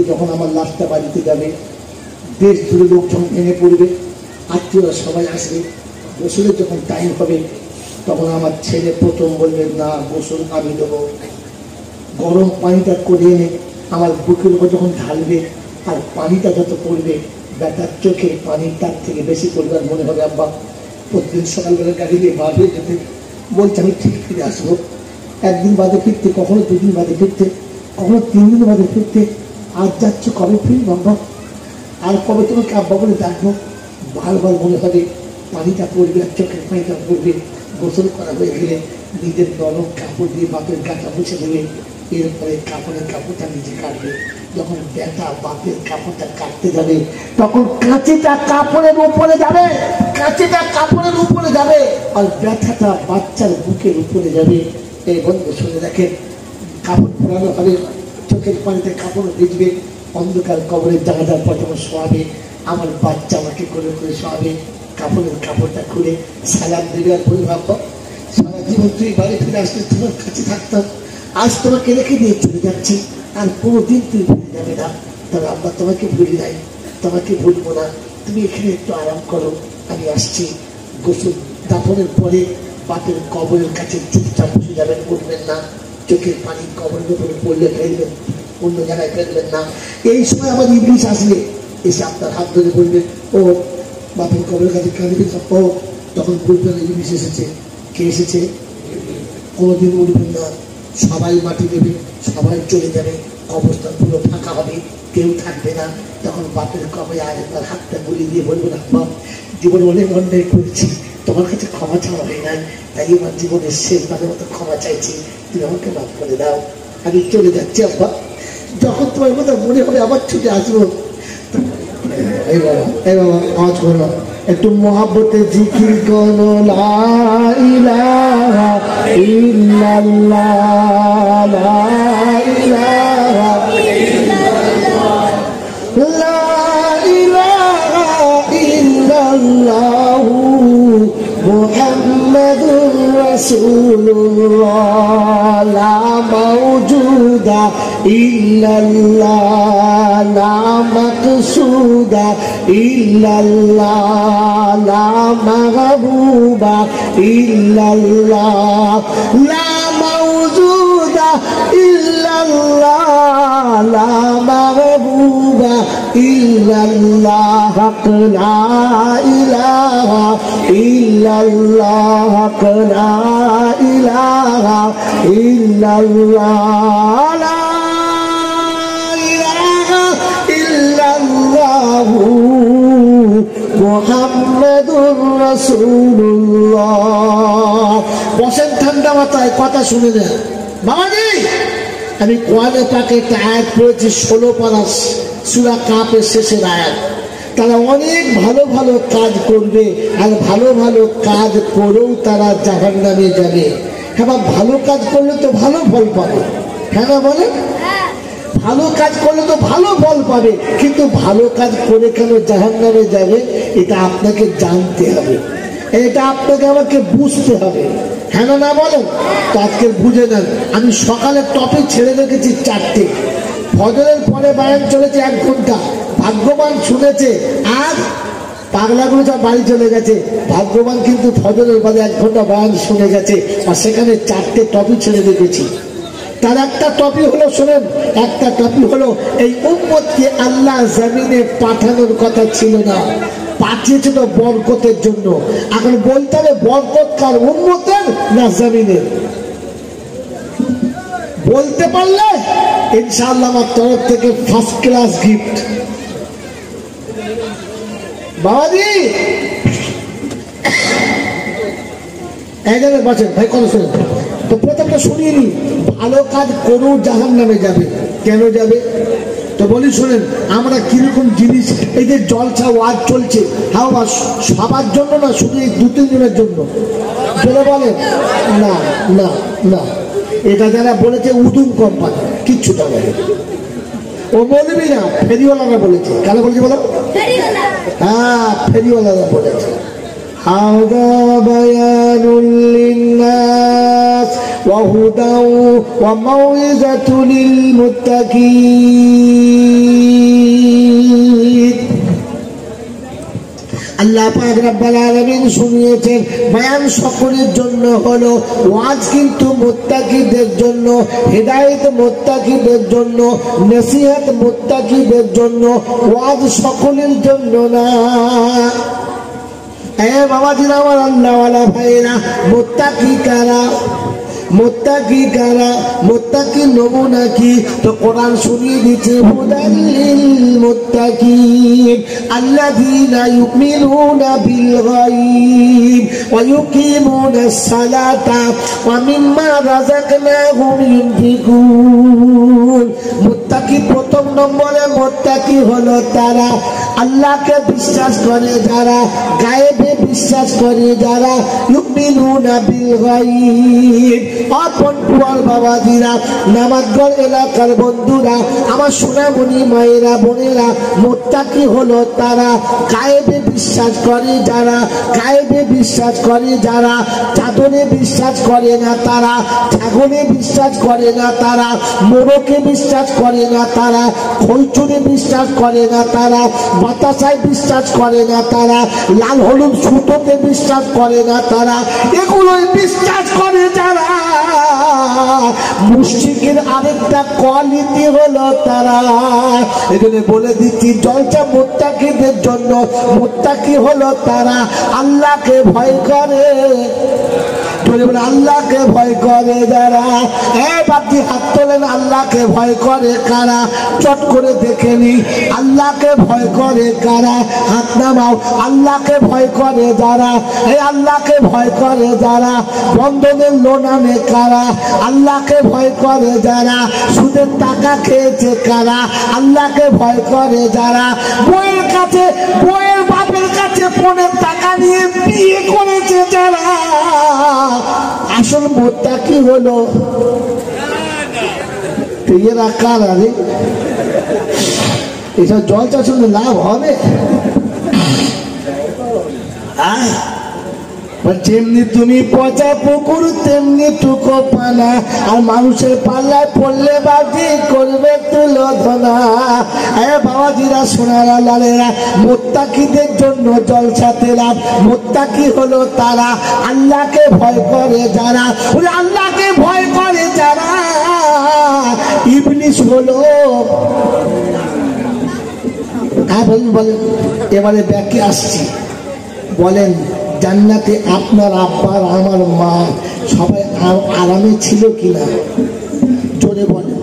যখন আমার লাশটা বাড়িতে যাবে, দেশ জুড়ে লোকজন ভেঙে পড়বে, আত্মীয়রা সবাই আসবে, গোসলের যখন টাইম হবে তখন আমার ছেলে প্রথম বলবে, না গোসল আমি দেবো। গরম পানিটা করে এনে আমার বুকের উপর যখন ঢালবে, আর পানিটা যত পড়বে বেটার চোখে পানি তার থেকে বেশি পরিমাণ মনে হবে আব্বা প্রতিদিন সকালবেলা গাড়ি দিয়ে বার হয়ে যেতে বলছে আমি ঠিক ফিরে আসবো। একদিন বাদে ফিরতে, কখনো দুদিন বাদে ফিরতে, কখনো 3 দিন বাদে ফিরতে। আর যাচ্ছ কবে ফিরব আব্বা, আর কবে তোমাকে আব্বা বলে ডাকবো। বারবার মনে হবে পানিটা পড়বে আর চোখের পানিটা পড়বে। গোসল করা হয়ে গেলে নিজের নরম কাপড় দিয়ে বাপের গাটা মুছে দেবে, এরপরে কাপড়ের কাপড়টা নিজে কাটবে। যখন ব্যাটা বাপের কাপড়টা কাটতে যাবে তখন কাঁচিটা কাপড়ের উপরে যাবে, কাঁচিটা কাপড়ের উপরে যাবে, আর ব্যথাটা বাচ্চার বুকের উপরে যাবে। এই বন্ধু শুনে দেখেন, কাপড় পরানো হবে, চোখের পানিতে কাপড় ভিজবে, অন্ধকার কবরের জানাজার পর যখন শোয়াবে আমার বাচ্চা আমাকে করে করে শোয়াবে, কাপড়ের কাপড়টা খুলে সালাম দেবে আর বলবে, আব্বা সারা জীবন তুই বাড়ি ফিরে আসলে তোমার কাছে থাকতাম, আজ তোমাকে রেখে দিয়ে চলে যাচ্ছি, আর কোনোদিন তুই ভুলে যাবে না। তবে আব্বা তোমাকে ভুলি নাই, তোমাকে ভুলবো না, তুমি এখানে একটু আরাম করো, আমি আসছি। গোসল দাফনের পরে বাপের কবরের কাছে চুপচাপ বসে যাবেন, উঠবেন না, চোখের পানি কবরের উপরে পড়লে ফেলবেন, অন্য জায়গায় ফেলবেন না। এই সময় আমার ইবলিশ আসলে এসে আপনার হাত ধরে বলবেন, ও বাপের কবরের কাছে কাঁদবেন, ও তখন বলবেন ইবলিশ এসেছে। কে এসেছে? কোনোদিন উঠবেন না, সবাই মাটি দেবে, সবাই চলে যাবে, কবরস্থান পুরো ফাঁকা হবে, কেউ থাকবে না। তখন বাপের কবরে আরেকবার হাতটা গুলিয়ে দিয়ে বলবেন, আব্বা জীবনে অনেক অন্যায় করেছি, তোমার কাছে ক্ষমা চাওয়া হয় নাই, তাই আমার জীবনের শেষবারের মতো ক্ষমা চাইছি, তুমি আমাকে মাফ করে দাও, আমি চলে যাচ্ছি আব্বা। যখন তোমার কথা মনে হবে আবার ছুটে আসবো, এই বাবা এই বাবা আওয়াজ করো, একটু মহাব্বতে জিকির করো, লা ইলাহা ইল্লাল্লাহ, লা ইলাহা ইল্লাল্লাহ, লা ইলাহা ইল্লাল্লাহ মুহাম্মাদুর রাসূলুল্লাহ, লা মাওজুদা ইল্লাল্লাহ, লা মাকসুদা ইল্লাল্লাহ, লা মাহবুবা ইল্লাল্লাহ, লা মাওজুদা ইল্লাল্লাহ, লা মাহবুবা ইল্লাল্লাহ, হক লা ইলাহা ইল্লাল্লাহ, হক লা ইলাহা ইল্লাল্লাহ, লা ইলাহা ইল্লাল্লাহ মুহাম্মাদুর রাসূলুল্লাহ। বসেন ঠান্ডা মাথায়, কথা শুনে নেন বাবাজি। আমি কোরআনে পাকে একটা আয়াত পড়েছি, 16 পারা সূরা কাফের শেষের আয়াত। তারা অনেক ভালো ভালো কাজ করবে, আর ভালো ভালো কাজ করেও তারা জাহান্নামে যাবে। হ্যাঁ, ভালো কাজ করলে তো ভালো ফল পাবে, হ্যাঁ না বলে? ভালো কাজ করলে তো ভালো ফল পাবে, কিন্তু ভালো কাজ করে কেন জাহান্নামে যাবে এটা আপনাকে জানতে হবে, এটা আপনাকে আমাকে বুঝতে হবে, হ্যাঁ না বলেন? তো আজকে বুঝে নেন, আমি সকালে টপিক ছেড়ে রেখেছি 4টে, ফজরের পরে বায়ান চলেছে 1 ঘন্টা, ভাগ্যবান শুনেছে, আর পাগলাগুলো সব বাড়ি চলে গেছে, ভাগ্যবান কিন্তু ফজরের পরে 1 ঘন্টা বায়ান শুনে গেছে, আর সেখানে 4টে টপিক ছেড়ে রেখেছি। তার একটা টপিক হলো, শোনেন, একটা টপিক হলো এই উম্মতকে আল্লাহ জমিনে পাঠানোর কথা ছিল না, পাঠিয়েছিল বরকতের জন্য। এখন বলতে হবে বরকত কার, উম্মতের না জমিনের? বলতে পারলে ইনশাআল্লাহ আমার তরফ থেকে ফার্স্ট ক্লাস গিফট। বাবাজি একজনের বাঁচেন ভাই, কথা শুনেন তো। প্রথমটা শুনিয়ে নি, ভালো কাজ করেও জাহান্নামে যাবে। কেন যাবে? তো বলি শোনেন, আমরা কিরকম জিনিস, এই যে জলসা ওয়াজ চলছে, হ্যাঁ সবার জন্য না, শুধু এই 2-3 জনের জন্য বলে বলেন না না না, এটা যারা বলেছে উদুম কোম্পানি, কিচ্ছু না বলে, ও বলবি না, ফেরিওয়ালারা বলেছে। কেন বলেছে বলো? হ্যাঁ, ফেরিওয়ালারা বলেছে। হাদা বায়ানুল লিন্নাস ওয়া হুদা ওয়া মাউইযাতুল লিল মুত্তাকিন। আল্লাহ পাক রব্বুল আলামিন শুনিয়েছেন বয়ান সকলের জন্য হলো, ওয়াজ কিন্তু মুত্তাকিদের জন্য, হেদায়েত মুত্তাকিদের জন্য, নসিহত মুত্তাকিদের জন্য, ওয়াজ সকলের জন্য না। এ বাবাজিরা আমার আল্লাহওয়ালা ভাইরা, মুত্তাকি কারা? মুত্তাকি কারা? মুত্তাকি নমুনা কি? তো কোরআন শুনিয়ে দিচ্ছে হুদাল্লিল মুত্তাকিন আল্লাযীনা ইউমিনুনা বিল গায়ব ওয়া ইউকিমুনাস সালাতা ওয়া মিম্মা রাযাকনাহুম ইউনফিকুন। মুত্তাকি প্রথম নম্বরে মুত্তাকি হলো তারা আল্লাহকে বিশ্বাস করে যারা, গায়েবে বিশ্বাস করে যারা, ইউমিনুনা বিল গায়ব। আপনপুয়ার বাবাজিরা, নামাজগড় এলাকার বন্ধুরা, আমার সোনামণি মায়েরা বোনেরা, মুত্তাকি হলো তারা গায়েবে বিশ্বাস করে যারা, গায়েবে বিশ্বাস করে যারা, চাদরে বিশ্বাস করে না তারা, ছাগলে বিশ্বাস করে না তারা, মোরকে বিশ্বাস করে না তারা, খৈচুরে বিশ্বাস করে না তারা, বাতাসায় বিশ্বাস করে না তারা, লাল হলুদ সুতোতে বিশ্বাস করে না তারা, এগুলোই বিশ্বাস করে যারা। মুশরিকের আরেকটা কোয়ালিটি হলো তারা, এখানে বলে দিচ্ছি জলসা মুত্তাকিদের জন্য। মুত্তাকি হলো তারা আল্লাহকে ভয় করে, আল্লাহকে ভয় করে যারা। বাপজি হাত তোলেন, আল্লাহকে ভয় করে কারা? চট করে দেখে নি আল্লাহকে ভয় করে কারা? হাত নামাও। আল্লাহকে ভয় করে যারা, আল্লাহকে ভয় করে যারা। বন্ধনের লোন আনে কারা? আল্লাহকে ভয় করে যারা। সুদের টাকা খেয়েছে কারা? আল্লাহকে ভয় করে যারা। বইয়ের কাছে, বইয়ের বাপের কাছে ফোনের টাকা নিয়ে বিয়ে করেছে যারা। আসল মুত্তাকি হলো এরা কারা রে? এসব জলসা শুনলে লাভ হবে? যেমনি তুমি পচা পুকুর তেমনি টুকো পানা, আর মানুষের পাল্লায় পড়লে বাজি করবে তুলোধনা। বাবাজিরা সোনারা লালেরা, মুত্তাকিদের জন্য জলসাতে লাভ। মুত্তাকি হলো তারা আল্লাহকে ভয় করে যারা, আল্লাহকে ভয় করে যারা। ইবলিস হলো, বলেন এবারে ব্যাকে আসছি, বলেন জান্নাতে আপনার আব্বার আমার মা সবাই আরামে ছিল কিনা? জোরে বলেন।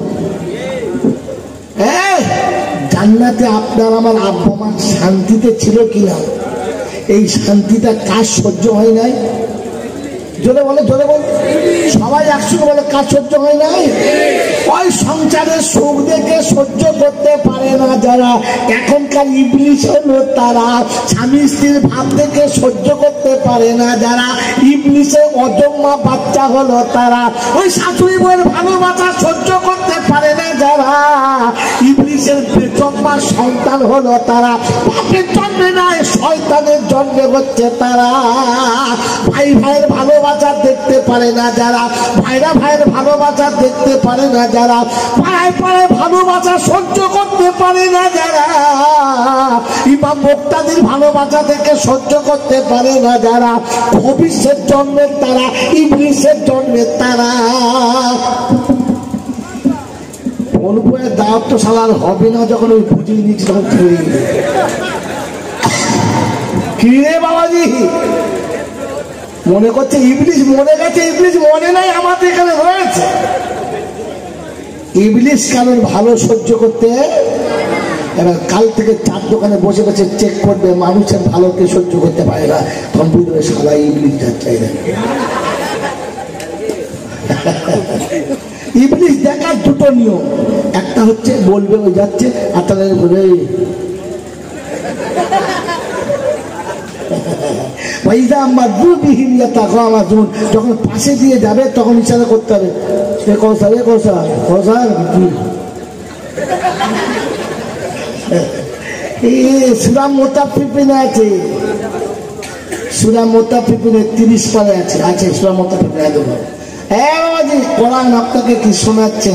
জান্নাতে আপনার আমার আব্বা মা শান্তিতে ছিল কিনা? এই শান্তিটা কাজ সহ্য হয় নাই? জোরে বলে, জোরে বলে, সবাই একসঙ্গে বলে কাজ সহ্য হয় নাই। ওই সংসারের সুখ দেখে সহ্য করতে পারে না যারা, এখনকার ইবলিস হলো তারা। স্বামী স্ত্রীর ভাব দেখে সহ্য করতে পারে না যারা, ইবলিসের অজম্মা বাচ্চা হলো তারা। ওই শাশুড়ি বউয়ের ভালোবাসা সহ্য করতে পারে না যারা, ইবলিসের বেজম্মা সন্তান হলো তারা। বাপের জন্মে নয়, শয়তানের জন্মে হচ্ছে তারা। ভাই ভাইয়ের ভালোবাসা দেখতে পারে না যারা, ভাইরা ভাইয়ের ভালোবাসা দেখতে পারে না যারা, পাড়ায় পাড়ায় ভালোবাসা সহ্য করতে পারে না যারা, ইমাম মুক্তাদির ভালোবাসা দেখে সহ্য করতে পারে না যারা, ভবিষ্যৎ জন্মের তারা, ইবলিসের জন্মের তারা। বলবুয়ের দাওয়াত তো সালার হবে না, যখন ওই বুঝিয়ে নিচ্ছি তখন খেয়ে কি রে বাবাজি? মনে করছে ইবলিস মরে গেছে, ইবলিস মনে নাই, আমাদের এখানে রয়েছে। ইবলিস কারণ ভালো সহ্য করতে, এবার কাল থেকে চার দোকানে বসে বসে চেক করবে মানুষের ভালোকে সহ্য করতে পারে না, তখন বুঝবে সারা ইবলিস যাচ্ছে। ইবলিস দেখার দুটো নিয়ম, একটা হচ্ছে বলবে ওই যাচ্ছে, আর তাহলে বলে যখন পাশে দিয়ে যাবে তখন ইশারা করতে হবে, সূরা মুতাফফিফিনে আছে, সূরা মুতাফফিফিনে 30 পারে আছে, আছে সূরা মুতাফফিফিনে। কোরআন আপনাকে কি শোনাচ্ছে?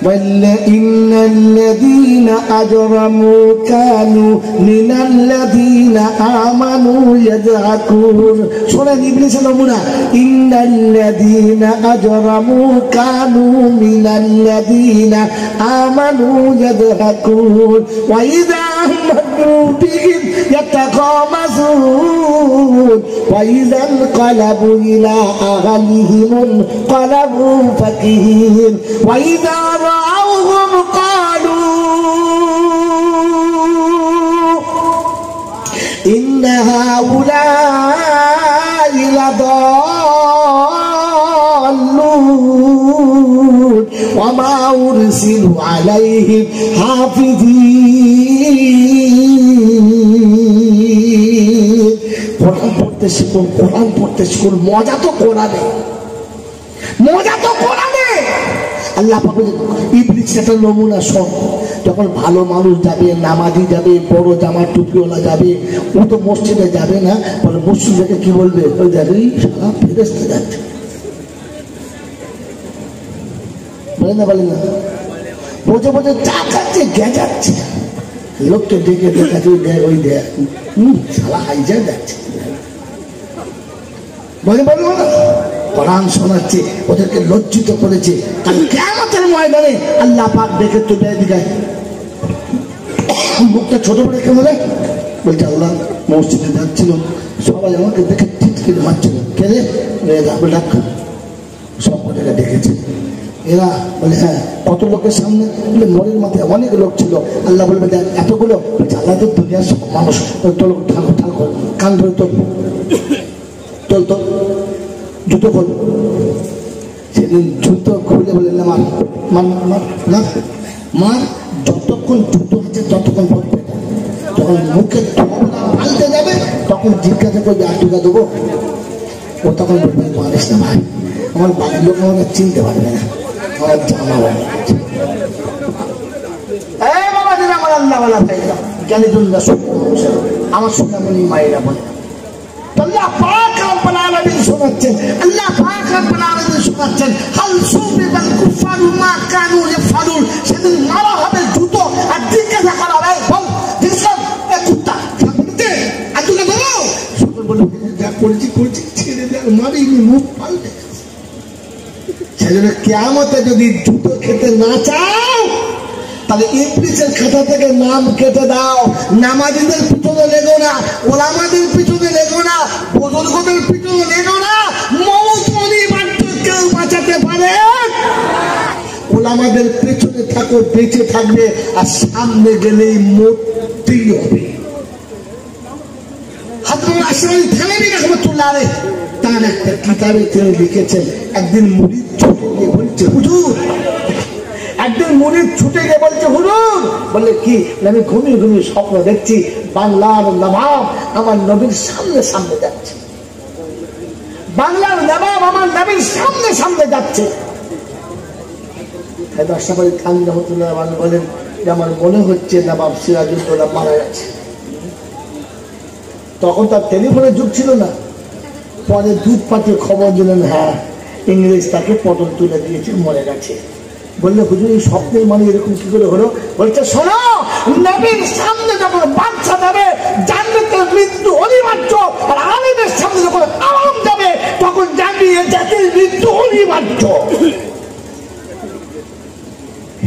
إن الذين أجرموا كانوا من الذين آمنوا يضحكون سورة إبليس نمونا إن الذين أجرموا كانوا من الذين آمنوا يضحكون وإذا مروا بهم يتغامزون وإذا انقلبوا إلى أهلهم انقلبوا فكهين وإذا رأوهم قالوا إن هؤلاء لضالون وما أرسلوا عليهم حافظين কোরআন পড়তে শিখুন কোরআন পড়তে শিখুন মজা তো কোরআনে আল্লাহ পাক ইবলিস একটা নমুনা সব যখন ভালো মানুষ যাবে নামাজি যাবে বড় জামা টুপিওয়ালা যাবে ও তো মসজিদে যাবে না বলে মসজিদ থেকে কি বলবে ওই দেখি সারা ফেরেশতা যাচ্ছে বলে না বোঝে বোঝে চা খাচ্ছে গেজাচ্ছে লোককে ডেকে দেখাচ্ছে ওই দেখ সারা হাইজা যাচ্ছে বলে বলবো না কোরআন শোনাচ্ছে ওদেরকে লজ্জিত করেছে কাল কিয়ামতের ময়দানে আল্লাহ পাক দেখে তো দিকে মুখটা ছোট করে কেন বলছে আল্লাহ মসজিদে যাচ্ছিল সবাই আমাকে দেখে টিটকিরি মারছিল কে রে ডাক সব ওদেরকে ডেকেছে এরা বলে হ্যাঁ কত লোকের সামনে বলে মনের মাথায় অনেক লোক ছিল আল্লাহ বলবে দেখ এতগুলো আল্লাহ তো দুনিয়ার সব মানুষ তোর ঠাল কর কান ধরে তোল জুতো খোল সেদিন জুতো খুলে বলে মার যতক্ষণ জুতো আছে ততক্ষণ পড়বে যখন মুখে পাল্টে যাবে তখন জিজ্ঞাসা করবে আর টিকা দেবো ও তখন বলবে মারিস না ভাই আমার বাড়ির লোক আমাকে চিনতে পারবে না আমার জামা আমার আল্লাহওয়ালা ভাইরা জ্ঞানী দুল্লা আমার সোনামণি মায়েরা বলে আল্লাহ পাক রব্বুল আলামিন শোনাচ্ছেন আল্লাহ পাক রব্বুল আলামিন শোনাচ্ছেন হাল সুবিবাল কুফারু মা কানু ইয়াফালুন সেদিন মারা হবে জুতো আর জিজ্ঞাসা করা হবে বল দিশাম এ কুত্তা সামনে আতুলা বলো সুন্দর বলে যা করেছি ছেড়ে দে মারিনি মুখ পাল্টে সেজন্য কিয়ামতে যদি জুতো খেতে না চাও তাহলে ইবলিসের খাতা থেকে নাম কেটে দাও নামাজীদের পিছনে লেগো না ওলামাদের পিছনে লেগো না বুজুর্গদের পিছনে লেগো না মওত অনিবার্য কেউ বাঁচাতে পারে ওলামাদের পেছনে থাকো বেঁচে থাকবে আর সামনে গেলেই মরতেই হবে হাজরত আশরাফ থানভী রাহমাতুল্লাহ আলাইহি তার একটা কিতাবে তিনি লিখেছেন একদিন মুরিদ ছুটে গিয়ে বলছে হুজুর একদিন মুরিদ ছুটে গিয়ে বলছে হুজুর বলে কি আমি ঘুমিয়ে স্বপ্ন দেখছি বাংলার নবাব আমার নবীর সামনে যাচ্ছে বাংলার নবাব আমার নবীর সামনে যাচ্ছে আশরাফ আলী থানভী রাহমাতুল্লাহ আলাইহি বলেন যে আমার মনে হচ্ছে নবাব সিরাজউদ্দৌলা মারা গেছে তখন তার টেলিফোনের যুগ ছিল না পরে দুধ পাঠিয়ে খবর দিলেন হ্যাঁ ইংরেজ তাকে পটল তুলে দিয়েছে মরে গেছে বললে হুজুর এই স্বপ্নের মানে এরকম কি করে হলো বলছে শোনো নবীর সামনে যখন বাচ্চা যাবে জান্নাতের মৃত্যু অনিবার্য আর আলেমের সামনে যখন আরাম যাবে তখন জানবি এ জাতির মৃত্যু অনিবার্য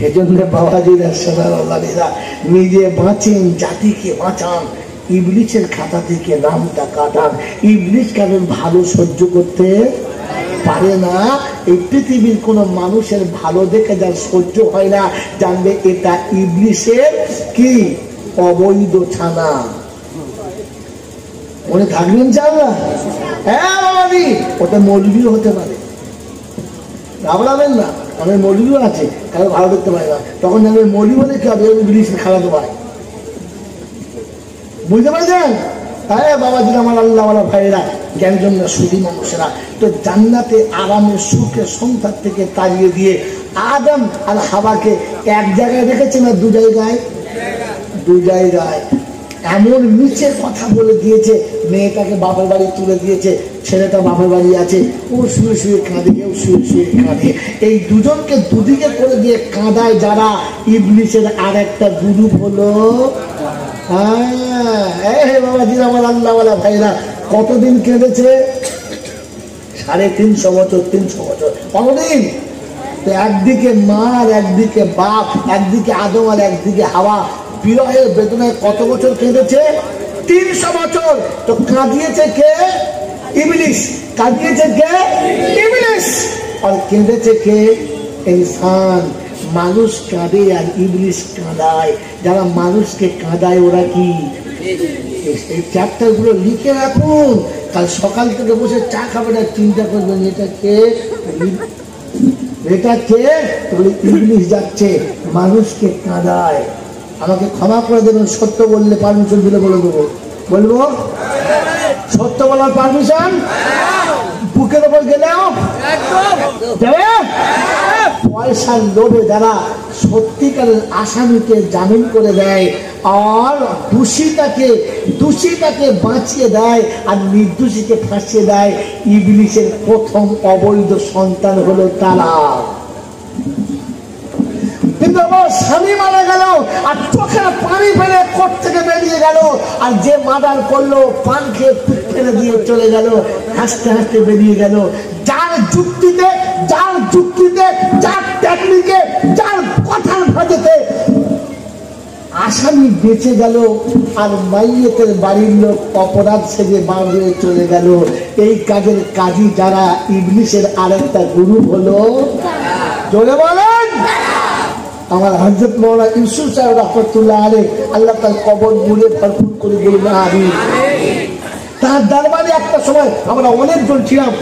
এজন্য বাবাজিরা সোনারা নিজে বাঁচেন জাতিকে বাঁচান ইবলিসের খাতা থেকে নামটা কাটান ইবলিস কারণ ভালো সহ্য করতে পারে না এই পৃথিবীর কোন মানুষের ভালো দেখে যার সহ্য হয় না জানবে এটা ইবলিসের কি অবৈধ ছানা মনে থাকবেন চান না হ্যাঁ বাবাজি ওটা মৌলবীও হতে পারে ঘাবড়াবেন না অনেক মৌলবীও আছে কারো ভালো দেখতে পারে না তখন জানবে মৌলবী বলে কি হবে ইবলিসের খারাপ পায় বুঝতে পারছেন হ্যাঁ বাবাজি আমার আল্লাহওয়ালা ভাইরা জ্ঞানজন্য সুধী মানুষেরা তো জান্নাতে আরামে সুখে সংসার থেকে তাড়িয়ে দিয়ে আদম আর হাওয়াকে এক জায়গায় রেখেছে না দু জায়গায় এমন নিচে কথা বলে দিয়েছে, মেয়েটাকে বাপের বাড়ি তুলে দিয়েছে, ছেলেটা বাপের বাড়ি আছে, ও শুয়ে শুয়ে কাঁদে, কেউ শুয়ে শুয়ে কাঁদে। এই দুজনকে দুদিকে করে দিয়ে কাঁদায় যারা, ইবলিসের আর একটা গ্রুপ হলো। হ্যাঁ বাবাজি, আমার আল্লাহওয়ালা ভাইরা, কতদিন কেঁদেছে? 350 বছর। 300 বছর কতদিন? তো একদিকে মা আর একদিকে বাপ, একদিকে আদম আর একদিকে হাওয়া, বিরহের বেদনায় কত বছর কেঁদেছে? 300 বছর। তো কাঁদিয়েছে কে? ইবলিস। কাঁদিয়েছে কে? ইবলিস। আর কেঁদেছে কে? ইনসান। মানুষ কাঁদে আর ইবলিস কাঁদায়। যারা মানুষকে কাঁদায় ওরা কি? এই চ্যাপ্টার গুলো লিখে রাখুন, কাল সকাল থেকে বসে চা খাবেন আর চিন্তা করবেন এটা কে, এটা কে? ইবলিস যাচ্ছে মানুষকে কাঁদায়। আমাকে ক্ষমা করে দেবেন, সত্য বললে পারমিশন দিলে বলে দেবো। বলবো সত্য বলার পারমিশন? বুকের ওপর গেলেও পয়সার লোভে যারা সত্যিকারের আসামিকে জামিন করে দেয় আর দোষীটাকে বাঁচিয়ে দেয় আর নির্দোষীকে ফাঁসিয়ে দেয়, ইবলিসের প্রথম অবৈধ সন্তান হলো তারা। কিন্তু আমার স্বামী মারা গেল আর চোখের পানি ফেলে কোর্ট থেকে বেরিয়ে গেল, আর যে মার্ডার করলো পান খেয়ে পিঠ ফেলে দিয়ে চলে গেল, হাসতে হাসতে বেরিয়ে গেল। যার যুক্তিতে, যার টেকনিকে, যার কথার ভাজেতে আসামি বেঁচে গেল আর মাইয়েতের বাড়ির লোক অপরাধ সেজে বাঁধে চলে গেল। এই কাজের কাজী যারা, ইবলিসের আরেকটা গ্রুপ হলো। জোরে বলেন। আমার হযরত মাওলানা ইউসুফ সাহেব রাহমাতুল্লাহ আলাইহি, আল্লাহ তার কবর মুড়ে ভরপুর করে দিলেন। আমিন। তার দরবারে একটা সময় আমরা অনেকজন ছিলাম।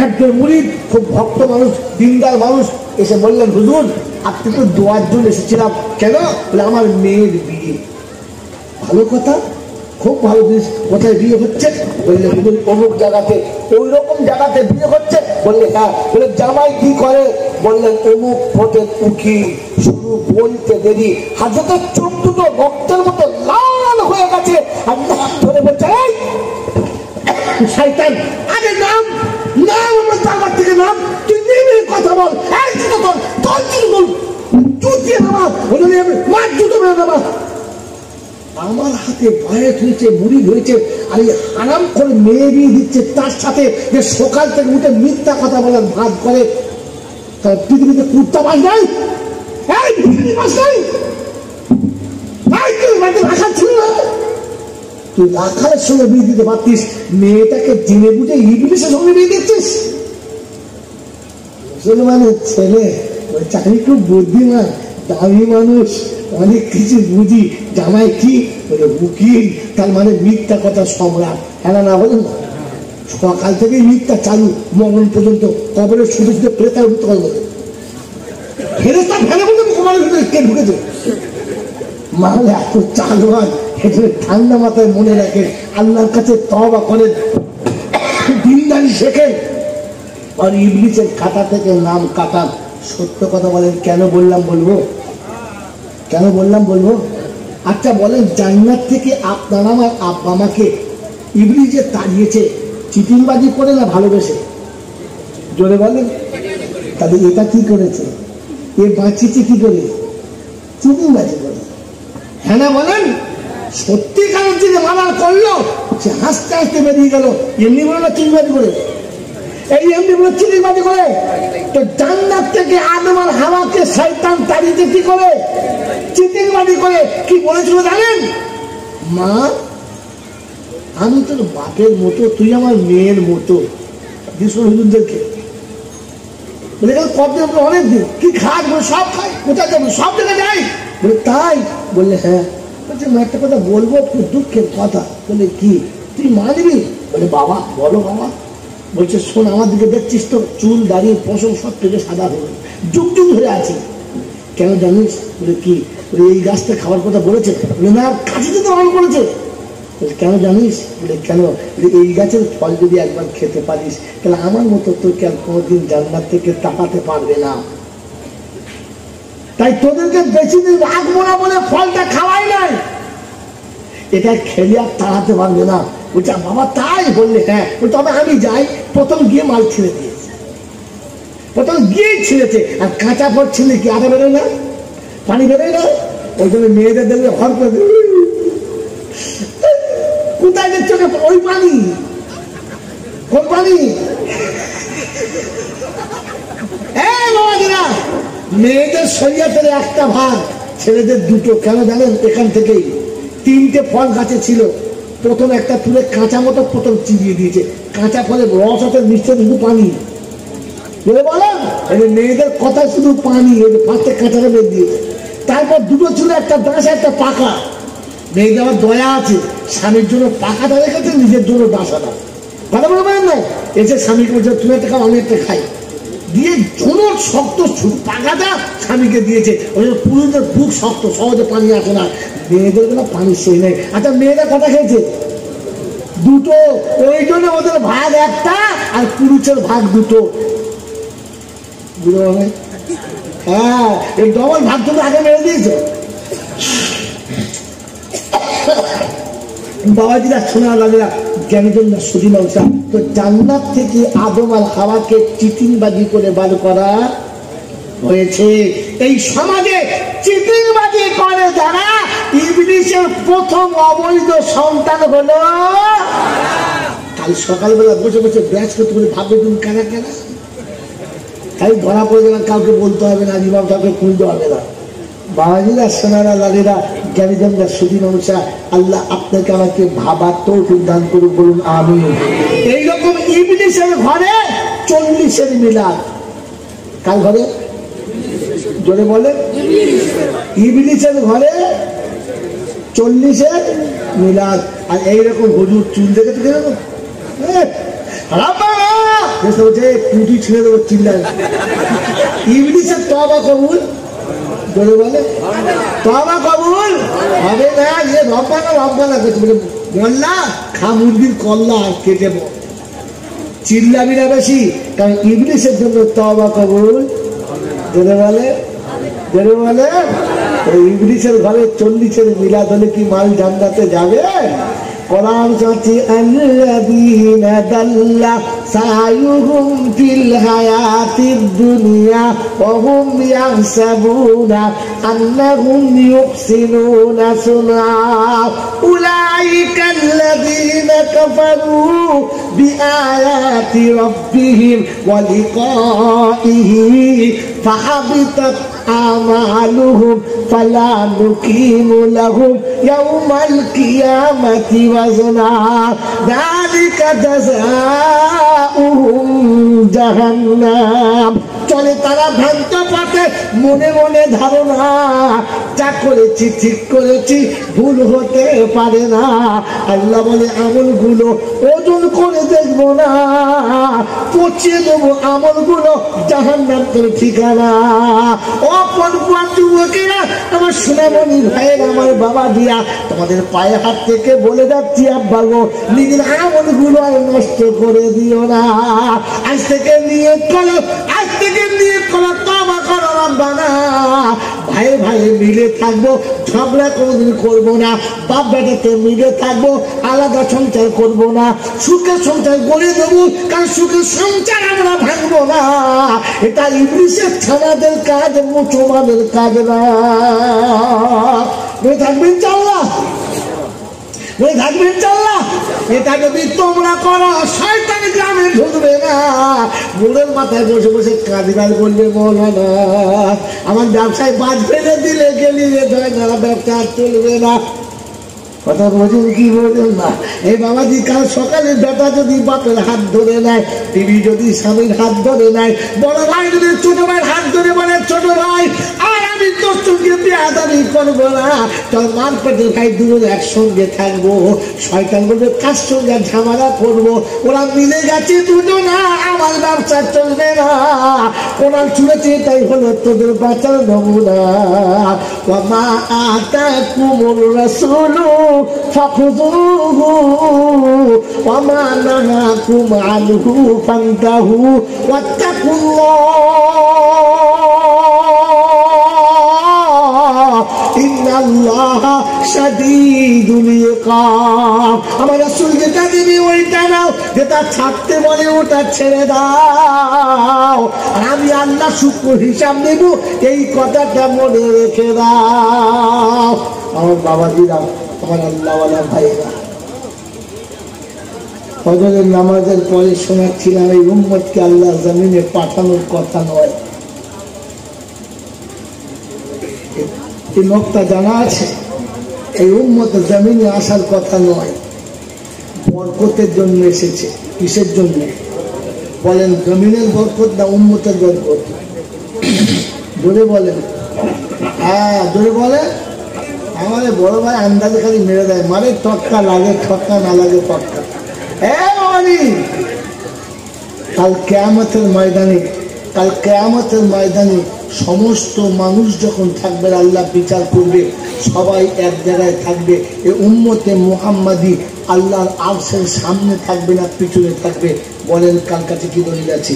একজন মুরিদ, খুব ভক্ত মানুষ, দিনদার মানুষ, এসে বললেন, হুজুর আপনি তো দোয়ার জন্য এসেছিলাম। কেন? বলে আমার মেয়ের বিয়ে। ভালো কথা, খুব ভালো জিনিস। কোথায় বিয়ে হচ্ছে? বললে হুজুর অমুক জায়গাতে। ওই রকম জায়গাতে বিয়ে হচ্ছে? বললে হ্যাঁ। বলে জামাই কি করে? বললেন অমুক ভোটের উকিল। শুরু বলতে দেরি হাজতের চোখ দুটো রক্তের মতো লাল হয়ে গেছে। আর নাম ধরে বলছে, শয়তান, আরে নাম আমার জামার থেকে নাম, তুই নেমে কথা বল। এই জুতো তোর বল, জুতিয়ে নামাজ মার জুতো মেরে নামাজ। আমার হাতে বায়াত হয়েছে, মুরিদ হয়েছে, আর এই হারাম করে মেয়ে বিয়ে দিচ্ছে, তার সাথে যে সকাল থেকে উঠে মিথ্যা কথা বলার ভাগ করে। তার পৃথিবীতে কুর্তা বাস নাই, বাস নাই, রাখার ছিল না। তুই রাখালের সঙ্গে বিয়ে দিতে পারতিস, মেয়েটাকে জেনে বুঝে ইবলিসের সঙ্গে বিয়ে দিচ্ছিস। মুসলমানের ছেলে ওই চাকরি খুব বুদ্ধিমান, দামি মানুষ, অনেক কিছু বুঝি। জামাই কি? বলে উকিল, তার মানে মিথ্যা কথা সম্রাট। হ্যাঁ না বলেন না? সকাল থেকে মিথ্যা চালু, মরণ পর্যন্ত। কবরের শুধু শুধু প্রেতার উঠতে হবে, ফেরেস্তা ফেলে বলতে কবরের ভিতরে কে ঢুকেছে। মাহলে এত চালবান, এখানে ঠান্ডা মাথায় মনে রাখেন, আল্লাহর কাছে তওবা করেন, দিনদারি শেখেন, আর ইবলিসের খাতা থেকে নাম কাটান। সত্য কথা বলেন। কেন বললাম বলবো? কেন বললাম বলবো? আচ্ছা বলেন, জান্নাত থেকে আপনার আমার আব্বা মাকে ইবলিস যে তাড়িয়েছে, চিটিংবাজি করে না ভালোবেসে? জোরে বলেন। তাহলে এটা কি করেছে? এ বাঁচিয়েছে কি করে? চিটিংবাজি করে। হ্যাঁ না বলেন? সত্যিকারের যে মারার করলো, সে হাসতে হাসতে বেরিয়ে গেল। এমনি বলে না চিটিংবাজি করে? এই এমনি বলে চিটিংবাজি করে? তো জান্নাত থেকে আদম আর হাওয়াকে শয়তান তাড়িয়েছে কি করে? চিটিংবাজি করে। কি বলেছিল জানেন? মা, আমি তোর বাপের মতো, তুই আমার মেয়ের মতো। হুজুরদেরকে বলে গেল কবে অনেকদিন কি খাস? বলে সব খাই। কোথায় যাবো? সব জায়গায় যাই। বলে তাই? বললে হ্যাঁ। বলছে একটা কথা বলবো, খুব দুঃখের কথা। বলে কি? তুই মানবি? বলে বাবা বলো বাবা। বলছে শোন, আমার দিকে দেখছিস তো, চুল দাঁড়িয়ে পশম সব থেকে সাদা হয়ে যুগ যুগ ধরে আছে। কেন জানিস? বলে কি? বলে এই গাছটা খাওয়ার কথা বলেছে। বলে না, কাছে তো অন করেছে। বলে কেন জানিস? বলে কেন? এই গাছের ফল যদি একবার খেতে পারিস, তাহলে আমার মতো তোকে আর কোনোদিন জান্নাত থেকে তাকাতে পারবে না। তাই তোদেরকে বেশি দিন রাখবো না বলে ফলটা খাওয়াই নাই। এটা খেলে আর তাড়াতে পারবে না। বলছে বাবা তাই বললে? হ্যাঁ। তবে আমি যাই। প্রথম গিয়ে মাল ছিঁড়ে দিয়েছে, প্রথম গিয়ে ছিঁড়েছে। আর কাঁচা ফল ছিঁড়লে কি আটা বেরোয় না, পানি বেরোয় না? ওই জন্য মেয়েদের দেখলে হর করে কোথায় দেখছো? ওই পানি, কোন পানি? মেয়েদের শরীয়তের একটা ভাগ, ছেলেদের দুটো। কেন জানেন? এখান থেকেই 3টে ফল গাছে ছিল, প্রথম একটা তুলে কাঁচা মতো প্রথম চিবিয়ে দিয়েছে। কাঁচা ফলের রস আছে, মিষ্টি শুধু পানি বলে বলেন। মেয়েদের কথা শুধু পানি, ফার্স্টে কাঁচাটা বের দিয়েছে। তারপর দুটো ছিল, একটা ডাঁসা একটা পাকা। মেয়েদের আমার দয়া আছে, স্বামীর জন্য পাকাটা রেখেছে, নিজের জন্য ডাঁসাটা। কথা বলবেন না? এসে স্বামীকে বলছে তুমি একটা খাও, আমি একটা খাই। দিয়ে ঝুনোর শক্ত পাকাটা স্বামীকে দিয়েছে। ওই পুরুষদের বুক শক্ত, সহজে পানি আসে না। মেয়েদের কোনো পানি সেই নেই। আচ্ছা মেয়েরা কটা খেয়েছে? দুটো। ওই জন্য ওদের ভাগ একটা আর পুরুষের ভাগ দুটো। বুঝতে পারবে? হ্যাঁ, এই ডবল ভাগ তুমি আগে মেরে দিয়েছো। বাবাজিরা শোনা লাগলা জ্ঞানীজন সুদী মানুষরা তো জান্নাত থেকে আদম আর হাওয়াকে চিটিংবাজি করে বার করা হয়েছে। এই সমাজে চিটিংবাজি করে যারা, ইবলিসের প্রথম অবৈধ সন্তান হলো। কাল সকালবেলা বসে বসে ব্যাস করতে বলে ভাববে তুমি কেনা কেনা, তাই ধরা পড়ে গেলাম। কাউকে বলতে হবে না, ইমাম কাউকে খুলতে হবে না। বাবাজিরা সোনারা লাগেরা জ্ঞানীজনরা সুদী মানুষরা, আল্লাহ আপনাকে আমাকে ভাবার তৌফিক দান করুন, বলুন আমিন। এইরকম ইবলিসের ঘরে 40-এর মিলাদ। কার ঘরে? জোরে বলে। ইবলিসের ঘরে 40-এর মিলাদ। আর এইরকম হুজুর চুল দেখে তো কিরকম কুটি ছিঁড়ে দেবো চিল্লায়। ইবলিসের তওবা কবুল, বলে বলে তওবা কবুল হবে না। যে রব্বানা রব্বানা করছে বলে বললা খা মুরগির কল্লা আর কেটে চিল্লাবি না বেশি, কারণ ইবলিসের জন্য তওবা কবুল। বলে বলে বলে বলে ইবলিসের ঘরে 40-এর মিলাদ হলে কি মাল জান্নাতে যাবে? কোরআন বলছে আল্লাযীনা দাল্লা সায়ুহুম ফিল হায়াতিদ দুনিয়া ওয়া হুম ইয়াহসাবুনা আন্নাহুম ইউহসিনুনা সুনআ উলাইকাল্লাযীনা কাফারু বিআয়াতি রাব্বিহিম ওয়া লিকাইহি ফাহাবিতাত আমালুহুম ফালা নুকিমু লাহুম ইয়াওমাল কিয়ামাতি ওয়াজনা যালিকা জাযাউহুম জাহান্নাম। চলে তারা ভ্রান্ত পথে, মনে মনে ধারণা যা করেছি ঠিক করেছি, ভুল হতে পারে না। আল্লাহ বলে আমলগুলো ওজন করে দেখবো না, পচিয়ে দেবো আমলগুলো, জাহান্নাম তোর ঠিকানা। অপর যুবকেরা, আমার সোনামণি ভাইয়ের, আমার বাবা দিয়া, তোমাদের পায়ে হাত থেকে বলে যাচ্ছি আব্বা গো, নিজের আমলগুলো আর নষ্ট করে দিও না। আজ থেকে নিয়ত করো, আজ থেকে নিয়ত করো, তওবা করো রব্বানা। ভাই ভাই মিলে থাকবো, ঝগড়া কোনোদিন করবো না। বাপ বেটাতে মিলে থাকবো, আলাদা সংসার করবো না। সুখে সংসার গড়ে দেবো, কারণ সুখের সংসার আমরা ভাঙবো না। এটা ইবলিসের ছানাদের কাজ, মুসলমানের কাজ না। থাকবেন চাল্লা, থাকবেন চাল্লা। এটা যদি তোমরা করো, শয়তান গ্রামে ঢুকবে না। বুড়ের মাথায় বসে বসে কাঁদিবার বলবে মৌলানা আমার ব্যবসায় বাজ ফেলে দিলে গেলি রে না, ব্যবসা চলবে না। কথা বোঝেন কি বোঝেন না? এই বাবাজি কাল সকালে বেটা যদি বাপের হাত ধরে নেয়, টিভি যদি স্বামীর হাত ধরে নেয়, বড় ভাই যদি ছোট ভাইয়ের হাত ধরে বলে ছোট ভাই আর আমি তোর সঙ্গে বেয়াদবি করবো না, তোর মার পেটে ভাই দুজন একসঙ্গে থাকবো। শয়তান বলবে কার সঙ্গে ঝামেলা করবো, ওরা মিলে গেছে দুজনা, আমার ব্যবসা চলবে না। কোরআন শুনেছে, তাই হলো তোদের বাঁচার নমুনা। ওয়ামা আতাকুমুর রাসূলু ফাখুযুহু ওয়ামা নাহাকুম আনহু ফান্তাহু ওয়াত্তাকুল্লাহ ইন্নাল্লাহা শাদীদুল ইকাব। আমার রাসূল যেটা দিবি ওইটা নাও, যেটা ছাড়তে বলে ওটা ছেড়ে দাও, আমি আল্লাহ শুক্র হিসাব নেব, এই কথাটা মনে রেখে দাও। আমার বাবাজিরা, আমার আল্লাহওয়ালা ভাইরা, ফজরের নামাজের পরে শোনাচ্ছিলাম এই উম্মতকে আল্লাহ জমিনে পাঠানোর কথা নয়। এই নকতা জানা আছে, এই উম্মত জমিনে আসার কথা নয়, বরকতের জন্য এসেছে। কিসের জন্য বলেন? জমিনের বরকত না উম্মতের বরকত? জোরে বলেন, হ্যাঁ জোরে বলেন। আমাদের বড় ভাই আন্দাজে খালি মেরে দেয়, মানে টক্কা লাগে ঠক্কা, না লাগে টক্কা। কাল কিয়ামতের ময়দানে, কাল কিয়ামতের ময়দানে সমস্ত মানুষ যখন থাকবে, আল্লাহ বিচার করবে, সবাই এক জায়গায় থাকবে। এই উম্মতে মুহাম্মাদি আল্লাহর আরশের সামনে থাকবে না পিছনে থাকবে? বলেন কার কাছে কি দলিল আছে?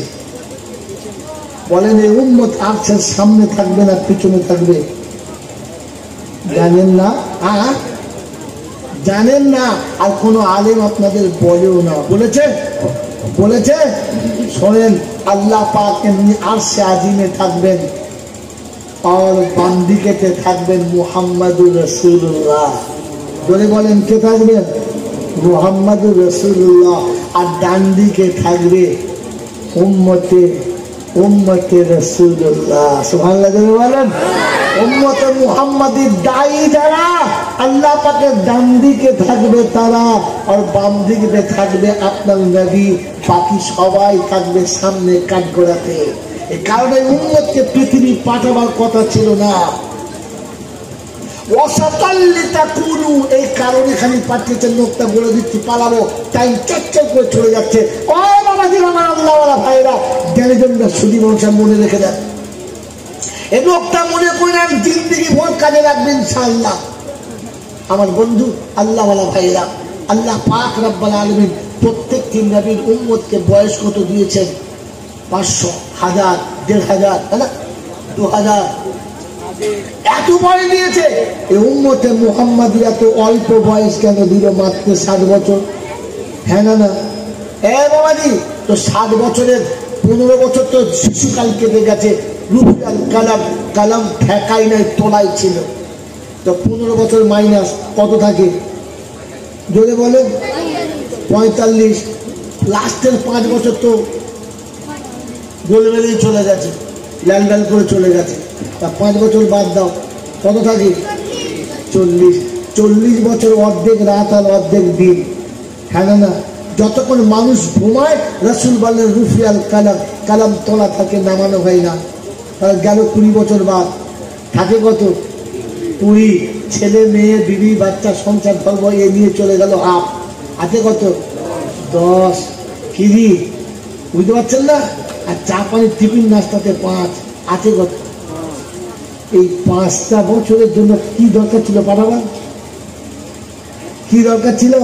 বলেন এই উম্মত আরশের সামনে থাকবে না পিছনে থাকবে? জানেন না? জানেন না? আর কোন আলেম আপনাদের বলেও না। বলেছে? বলেছে? শোনেন, আল্লাহ পাক এমনি আরশে আজিমে থাকবেন, আর বাম দিকেতে থাকবেন মুহাম্মাদুর রাসূলুল্লাহ। বলে বলেন কে থাকবেন? মুহাম্মাদুর রাসূলুল্লাহ। আর ডান দিকে থাকবে উম্মতে রাসূলুল্লাহ। সুবহানাল্লাহ বলেন। উম্মতে মুহাম্মাদির দায়ী যারা, আল্লাহ পাকের ডান দিকে থাকবে তারা, আর বাম দিকে থাকবে আপনার নবী। বাকি সবাই থাকবে সামনে কাঠগড়াতে। এই কারণে উম্মতকে পৃথিবী পাঠাবার কথা ছিল না। এই কারণে খালি পাঠিয়েছেন। নোকটা বলে দিচ্ছি, পালাবো, টাইম চচ্চর করে চলে যাচ্ছে। ও বাবাজি, আমার আল্লাহওয়ালা ভাইরা, জ্ঞানী জনরা সুদী মানুষের মনে রেখে দেন, এই লোকটা মনে করেন, জিন্দেগি ভোর কাজে রাখবেন ইনশাআল্লাহ। আমার বন্ধু আল্লাহওয়ালা ভাইরা, আল্লাহ পাক রব্বুল আলামিন প্রত্যেকটি নবীর উম্মতকে বয়স কত দিয়েছেন? 500, 1000, 1500, 2000, এত বয়স দিয়েছে। এই উম্মতে মুহাম্মাদি এত অল্প বয়স কেন দিল? মাত্র 60 বছর। হ্যাঁ না? না বাবাজি, তো 60 বছরের 15 বছর তো শিশুকাল কেটে গেছে। রুফিয়াল কালাম, কালাম ঠেকাই নাই, তোলাই ছিল। তো 15 বছর মাইনাস কত থাকে? জোরে বলেন। 45। লাস্টের 5 বছর তো গোলমেলেই চলে গেছে, ল্যান্ডাল করে চলে গেছে। তা 5 বছর বাদ দাও, কত থাকে? 40। 40 বছর অর্ধেক রাত আর অর্ধেক দিন। হ্যাঁ না? যতক্ষণ মানুষ ঘুমায়, রাসূল বলেন রুফিয়াল কালাম, কালাম তোলা থাকে, নামানো হয় না। তাহলে গেল 20 বছর বাদ, থাকে কত? 20। ছেলে মেয়ে বিবি বাচ্চা সংসার ধর্ম এ নিয়ে চলে গেল হাফ, আছে কত? 10। কিরি বুঝতে পারছেন না? আর চা পানি টিফিন নাস্তাতে 5, আছে কত? এই 5টা বছরের জন্য কি দরকার ছিল পাঠাবার? কি দরকার ছিল?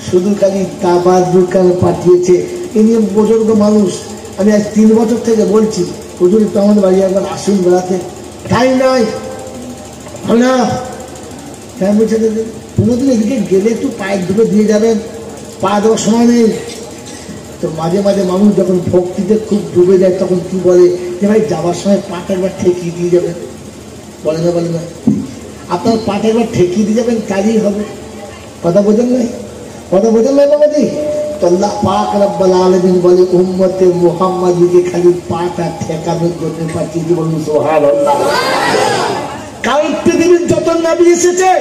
শুধু খালি তাবারুকার পাঠিয়েছে। ইনি বুজুর্গ মানুষ, আমি আজ 3 বছর থেকে বলছি, হুজুর একটু আমাদের বাড়ি একবার আসুন বেড়াতে। টাইম নাই না। হ্যাঁ বলছে, কোনোদিন এদিকে গেলে একটু পায়ের দুটো দিয়ে যাবেন, পা দেওয়ার সময় নেই। তো মাঝে মাঝে মানুষ যখন ভক্তিতে খুব ডুবে যায়, তখন কি বলে যে ভাই যাওয়ার সময় পাটা একবার ঠেকিয়ে দিয়ে যাবেন। বলে না? বলে না? আপনার পাটা একবার ঠেকিয়ে দিয়ে যাবেন, কাজই হবে। কথা বোঝেন নাই? কথা বোঝেন নাই বাবাজি? তো আল্লাহ পাক রব্বুল আলামিন বলে উম্মতে মুহাম্মাদিকে খালি পাটা ঠেকানোর জন্য পাঠিয়েছি। বলুন সুবহানাল্লাহ। কারণ পৃথিবীর যত নবী এসেছে,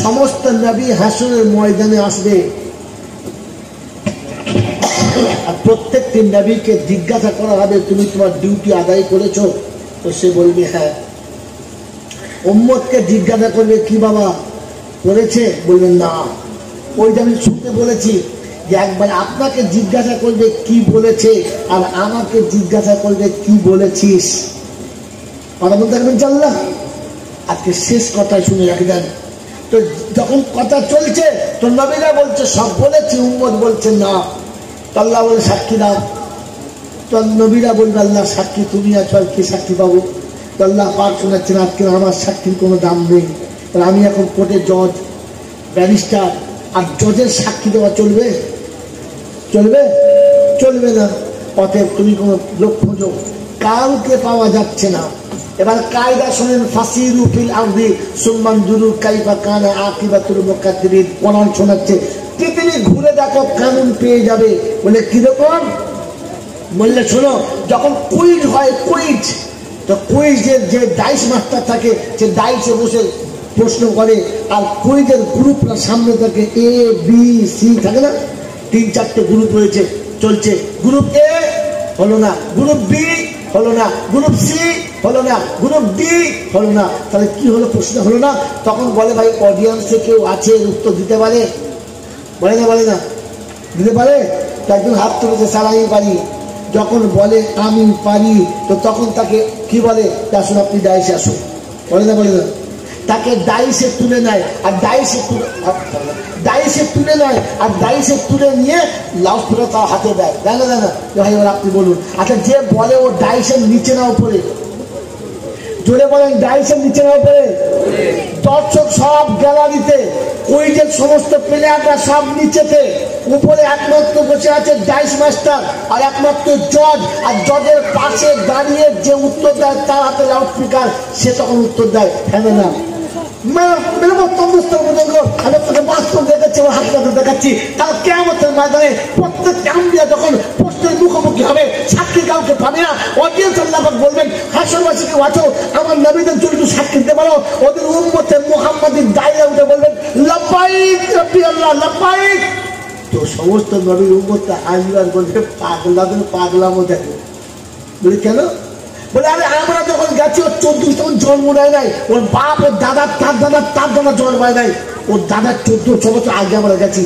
সমস্ত নবী হাসরের ময়দানে আসবে, আর প্রত্যেকটি নবীকে জিজ্ঞাসা করা হবে তুমি তোমার ডিউটি আদায় করেছো? তো সে বলবে হ্যাঁ। উম্মতকে জিজ্ঞাসা করবে কি বাবা করেছে? বলবেন না। ওই যে আমি শুনতে বলেছি যে একবার আপনাকে জিজ্ঞাসা করবে কি বলেছে, আর আমাকে জিজ্ঞাসা করবে কি বলেছিস। কথা বলতে থাকবেন ইনশাআল্লাহ। আজকে শেষ কথায় শুনে রাখি দেন। তো যখন কথা চলছে, তো নবীরা বলছে সব বলেছি, উম্মত বলছে না। তো আল্লাহ বলে সাক্ষী দাও। তো নবীরা বলবে আল্লাহ সাক্ষী তুমি আছো, আর কি সাক্ষী পাবো? আল্লাহ পাক শোনাচ্ছেন আজকে আমার সাক্ষীর কোনো দাম নেই। আমি এখন কোর্টের জজ, ব্যারিস্টার, আর জজের সাক্ষী দেওয়া চলবে? চলবে? চলবে না। অতএব তুমি কোনো লোক খোঁজো, কাউকে পাওয়া যাচ্ছে না। এবার কায়দা শোনেন, ফাসিরু ফিল আরদি সুম্মা নজুরু কাইফা কানা আকিবাতুল মুকাদ্দিরিন। কোরআন শোনাচ্ছে পৃথিবী ঘুরে দেখো, কানুন পেয়ে যাবে। বলে কিরকম? বললে শোনো, যখন কুইজ হয়, কুইজ, তো কুইজের যে ডাইস মাস্টার থাকে, সে ডাইসে বসে প্রশ্ন করে, আর কুইজের গ্রুপরা সামনে থাকে, এ বি সি থাকে না, 3-4টে গ্রুপ রয়েছে, চলছে। গ্রুপ এ হলো না, গ্রুপ বি হলো না, গ্রুপ সি হলো না, গ্রুপ ডি হলো না। তাহলে কি হলো? প্রশ্ন হলো না। তখন বলে ভাই অডিয়েন্সে কেউ আছে উত্তর দিতে পারে? বলে না, বলে না, দিতে পারে? একজন হাত তুলেছে, স্যার আমি পারি। যখন বলে আমি পারি, তো তখন তাকে কি বলে? আসুন আপনি ডাইসে আসুন। বলে না, বলে না? তাকে ডাইসে তুলে নেয়, আর ডাইসে তুলে নেয়, আর ডাইসে তুলে নিয়ে লাউডস্পিকার তার হাতে দেয়। দেয় না, দেয় না? ভাই এবার আপনি বলুন। আচ্ছা, যে বলে ও ডাইসের নিচে না উপরে? জোরে বলেন, ডাইসের নিচে না উপরে? দর্শক সব গ্যালারিতে, কুইজের সমস্ত প্লেয়াররা সব নিচেতে, উপরে একমাত্র বসে আছে ডাইস মাস্টার আর একমাত্র জজ। আর জজের পাশে দাঁড়িয়ে যে উত্তর দেয় তার হাতে লাউডস্পিকার, সে তখন উত্তর দেয়। হ্যাঁ না? দেখাচ্ছি তার কিয়ামতের ময়দানে প্রত্যেকটা আম্বিয়া যখন প্রশ্নের মুখোমুখি হবে, সাক্ষী কাউকে পাবে না। অডিয়েন্স আল্লাহ পাক বলবেন, হাসরবাসীকে বাঁচো, আমার নবীদের জন্য সাক্ষী দিতে পারো। ওদের উম্মতে মুহাম্মাদির দায়রা উঠে বলবেন, লাব্বাইক রাব্বি আল্লাহ, লাব্বাইক। তো সমস্ত নবীর উম্মতটা হাজির বলবে, পাগলাদের পাগলামো দেখো। বলি কেন? বলে আরে আমরা যখন গেছি ওর 14 তখন জন্ম নেয় নাই, ওর বাপ, ওর দাদা, তার দাদা, তার দাদা জন্ম হয় নাই, ওর দাদার 14 বছর আগে আমরা গেছি।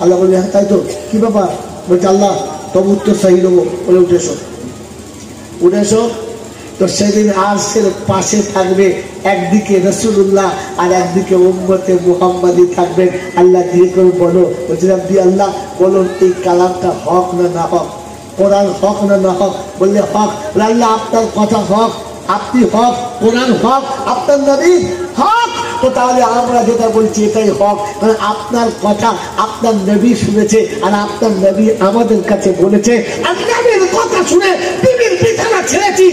আল্লাহ বলবে, হ্যাঁ তাই তো, কি ব্যাপার? বলছে আল্লাহ তবু উত্তর সহি দেবো। বলে উঠে এসো, উঠে এসো। তো সেদিন আরশের পাশে থাকবে একদিকে রাসূলুল্লাহ আর একদিকে উম্মতে মুহাম্মাদি থাকবেন। আল্লাহ দিয়ে করে বলো, বলছে রাব্বি আল্লাহ বলুন এই কালামটা হক না না হক, কোরআন হক না না হক? বললে হক। আল্লাহ আপনার কথা হক, আপনি হক, কোরআন হক, আপনার নবী হক। তো তাহলে আমরা যেটা বলছি এটাই হক, কারণ আপনার কথা আপনার নবী শুনেছে, আর আপনার নবী আমাদের কাছে বলেছে। আর নবীর কথা শুনে বিবির বিছানা ছেড়েছি,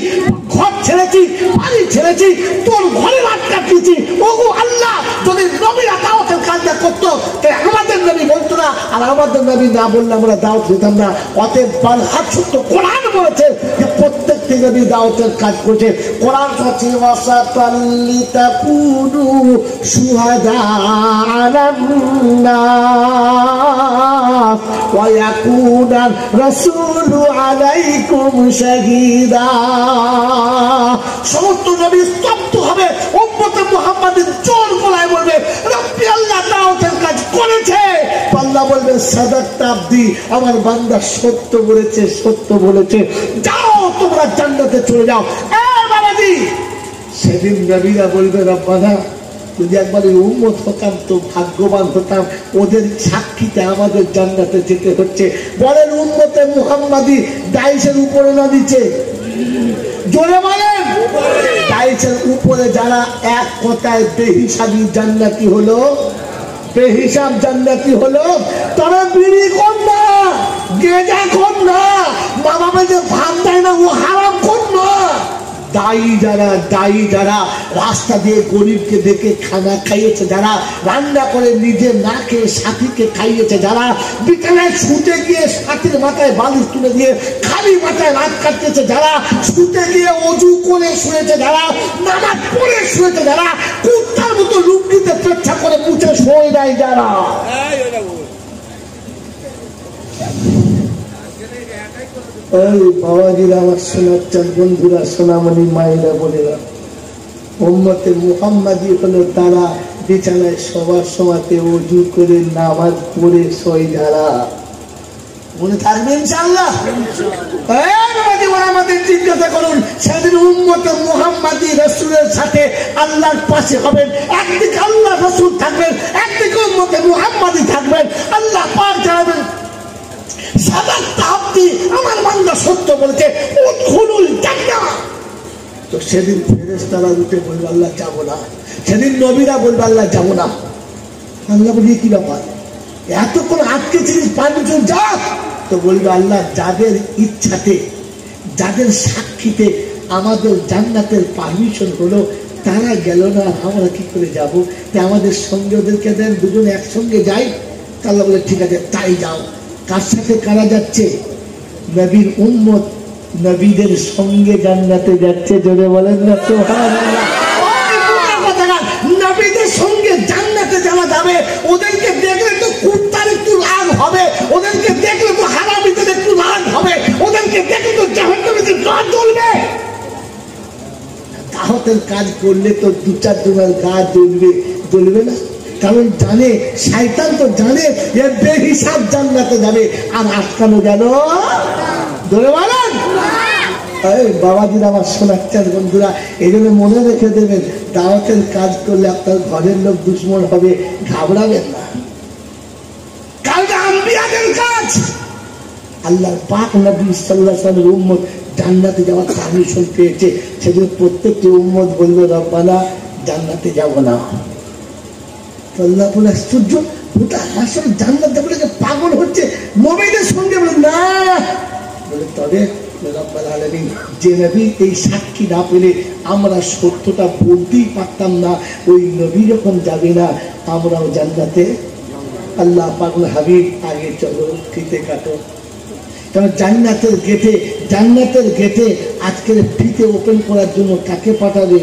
ঘর ছেড়েছি, বাড়ি ছেড়েছি, তোর ঘরে আটকা দিয়েছি। ওগো আল্লাহ, যদি নবীরা দাওয়াতের কাজটা করতো, তাহলে আমাদের নবী বলতো না, আর আমাদের নবী না বললে আমরা দাওয়াত দিতাম না। অতএব বারহাত সত্য কোরআন বলেছে যে প্রত্যেকটি নবী দাওয়াতের কাজ করছে। কোরআন হচ্ছে ওয়াসাতাল্লিতাকুনু শুহাদা আলান নাস ওয়া ইয়াকুনার রাসূলু আলাইকুম শাহীদা। সমস্ত নবী স্তব্ধ হবে, উম্মতে মুহাম্মাদের জোর গলায় বলবে, রাব্বি আল্লাহ দাওয়াতের কাজ করেছে। আল্লাহ বলবে, সাদাক্তা আবদি, আমার বান্দা সত্য বলেছে, সত্য বলেছে, যাও তোমরা জান্নাতে চলে যাও। বাবাজি, সেদিন নবীরা বলবে, রব্বানা যদি একবার উম্মত হতাম তো ভাগ্যবান হতাম, ওদের সাক্ষীতে আমাদের জান্নাতে যেতে হচ্ছে। বলেন উম্মতে মুহাম্মাদি ডাইসের উপরে না নিচে? জোরে বলেন। ডাইসের উপরে যারা এক কথায় বেহিসাবি জান্নাতি হলো, বেহিসাব জান্নাতি হলো, তারা বিড়ি কর না, গেঁজা কর না, মা বাবা যে ভাত দেয় না ও হারাম কর না। দায়ী যারা, দায়ী যারা রাস্তা দিয়ে গরিবকে দেখে খানা খাইয়েছে, যারা রান্না করে নিজে না খেয়ে সাথীকে খাইয়েছে, যারা বিকেলায় শুতে গিয়ে সাথীর মাথায় বালিশ তুলে দিয়ে খালি মাথায় রাত কাটতেছে, যারা শুতে গিয়ে অজু করে শুয়েছে, যারা নামাজ পড়ে শুয়েছে, যারা কুত্তার মতো লুঙ্গিতে পেচ্ছা করে মুছে শোয় নাই, যারা ওই বাবাজিরা, আমার শোনাচ্ছেন বন্ধুরা, সোনামণি মায়েরা বলেরা, উম্মতে মুহাম্মাদি হলো তারা বিছানায় সবার সময়তে ওযু করে নামাজ পড়ে শোয় যারা। মনে থাকবে ইনশাআল্লাহ? আমাদের জিজ্ঞাসা করুন, সেদিন উম্মতে মুহাম্মাদি রাসূলের সাথে আল্লাহর পাশে হবেন। একদিকে আল্লাহ রাসূল থাকবেন, একদিকে উম্মতে মুহাম্মাদি থাকবেন। আল্লাহ পাক জানাবেন, সাদাক্তা আবদি, আমার বান্দা সত্য বলেছে, উদখুলুল জান্নাহ, তো সেদিন ফেরেশতারা উঠে বলবে আল্লাহ যাবো না, সেদিন নবীরা বলবে আল্লাহ যাবো না। আল্লাহ বলি কি ব্যাপার, এতক্ষণ আটকে ছিলিস পারমিশন যা। তো বলবে আল্লাহ যাদের ইচ্ছাতে, যাদের সাক্ষীতে আমাদের জান্নাতের পারমিশন হলো, তারা গেল না, আমরা কি করে যাব? আমাদের সঙ্গে ওদেরকে দেন, দুজন একসঙ্গে যাই। আল্লাহ বলে ঠিক আছে তাই যাও। কার সাথে কারা যাচ্ছে? নবীর উম্মত নবীদের সঙ্গে জান্নাতে যাচ্ছে। জোরে বলেন না সুবহানাল্লাহ। নবীদের সঙ্গে জান্নাতে যাওয়া যাবে। ওদেরকে দেখলে তো কুত্তার একটু রাগ হবে, ওদেরকে দেখলে তো হারামিদের একটু রাগ হবে, ওদেরকে দেখলে তো জাহান্নামীদের গা জ্বলবে। দাওয়াতের কাজ করলে তো দু চার জনের গা জ্বলবে, জ্বলবে না? কারণ জানে, শয়তান তো জানে যে বেহিসাব জান্নাতে যাবে, আর আটকানো গেল। ধরে বলেন বাবাজির আমার শোনাচ্ছেন বন্ধুরা, এই জন্য মনে রেখে দেবেন, দাওয়াতের কাজ করলে আপনার ঘরের লোক দুশ্মন হবে, ঘাবড়াবেন না। কারণ আম্বিয়াদের কাজ, আল্লাহর পাক নবী সাল্লাল্লাহু আলাইহি ওয়াসাল্লামের উম্মত জান্নাতে যাওয়ার পারমিশন পেয়েছে। সেজন্য প্রত্যেকটি উম্মত বলবে রব্বানা জান্নাতে যাব না। আল্লাহ বলে আশ্চর্য, ওটা আসলে জান্নাত যাবে না, পাগল হচ্ছে। নবীদের সঙ্গে বলে না, বলে তবে রব্বুল আলামিন যে নবী এই সাক্ষী না পেলে আমরা সত্যটা বলতেই পারতাম না, ওই নবী যখন যাবে না আমরাও জান্নাতে। আল্লাহ পাগল হাবিব আগে চলো, ফিতে কাটো। কারণ জান্নাতের গেটে, জান্নাতের গেটে আজকের ফিতে ওপেন করার জন্য কাকে পাঠাবে?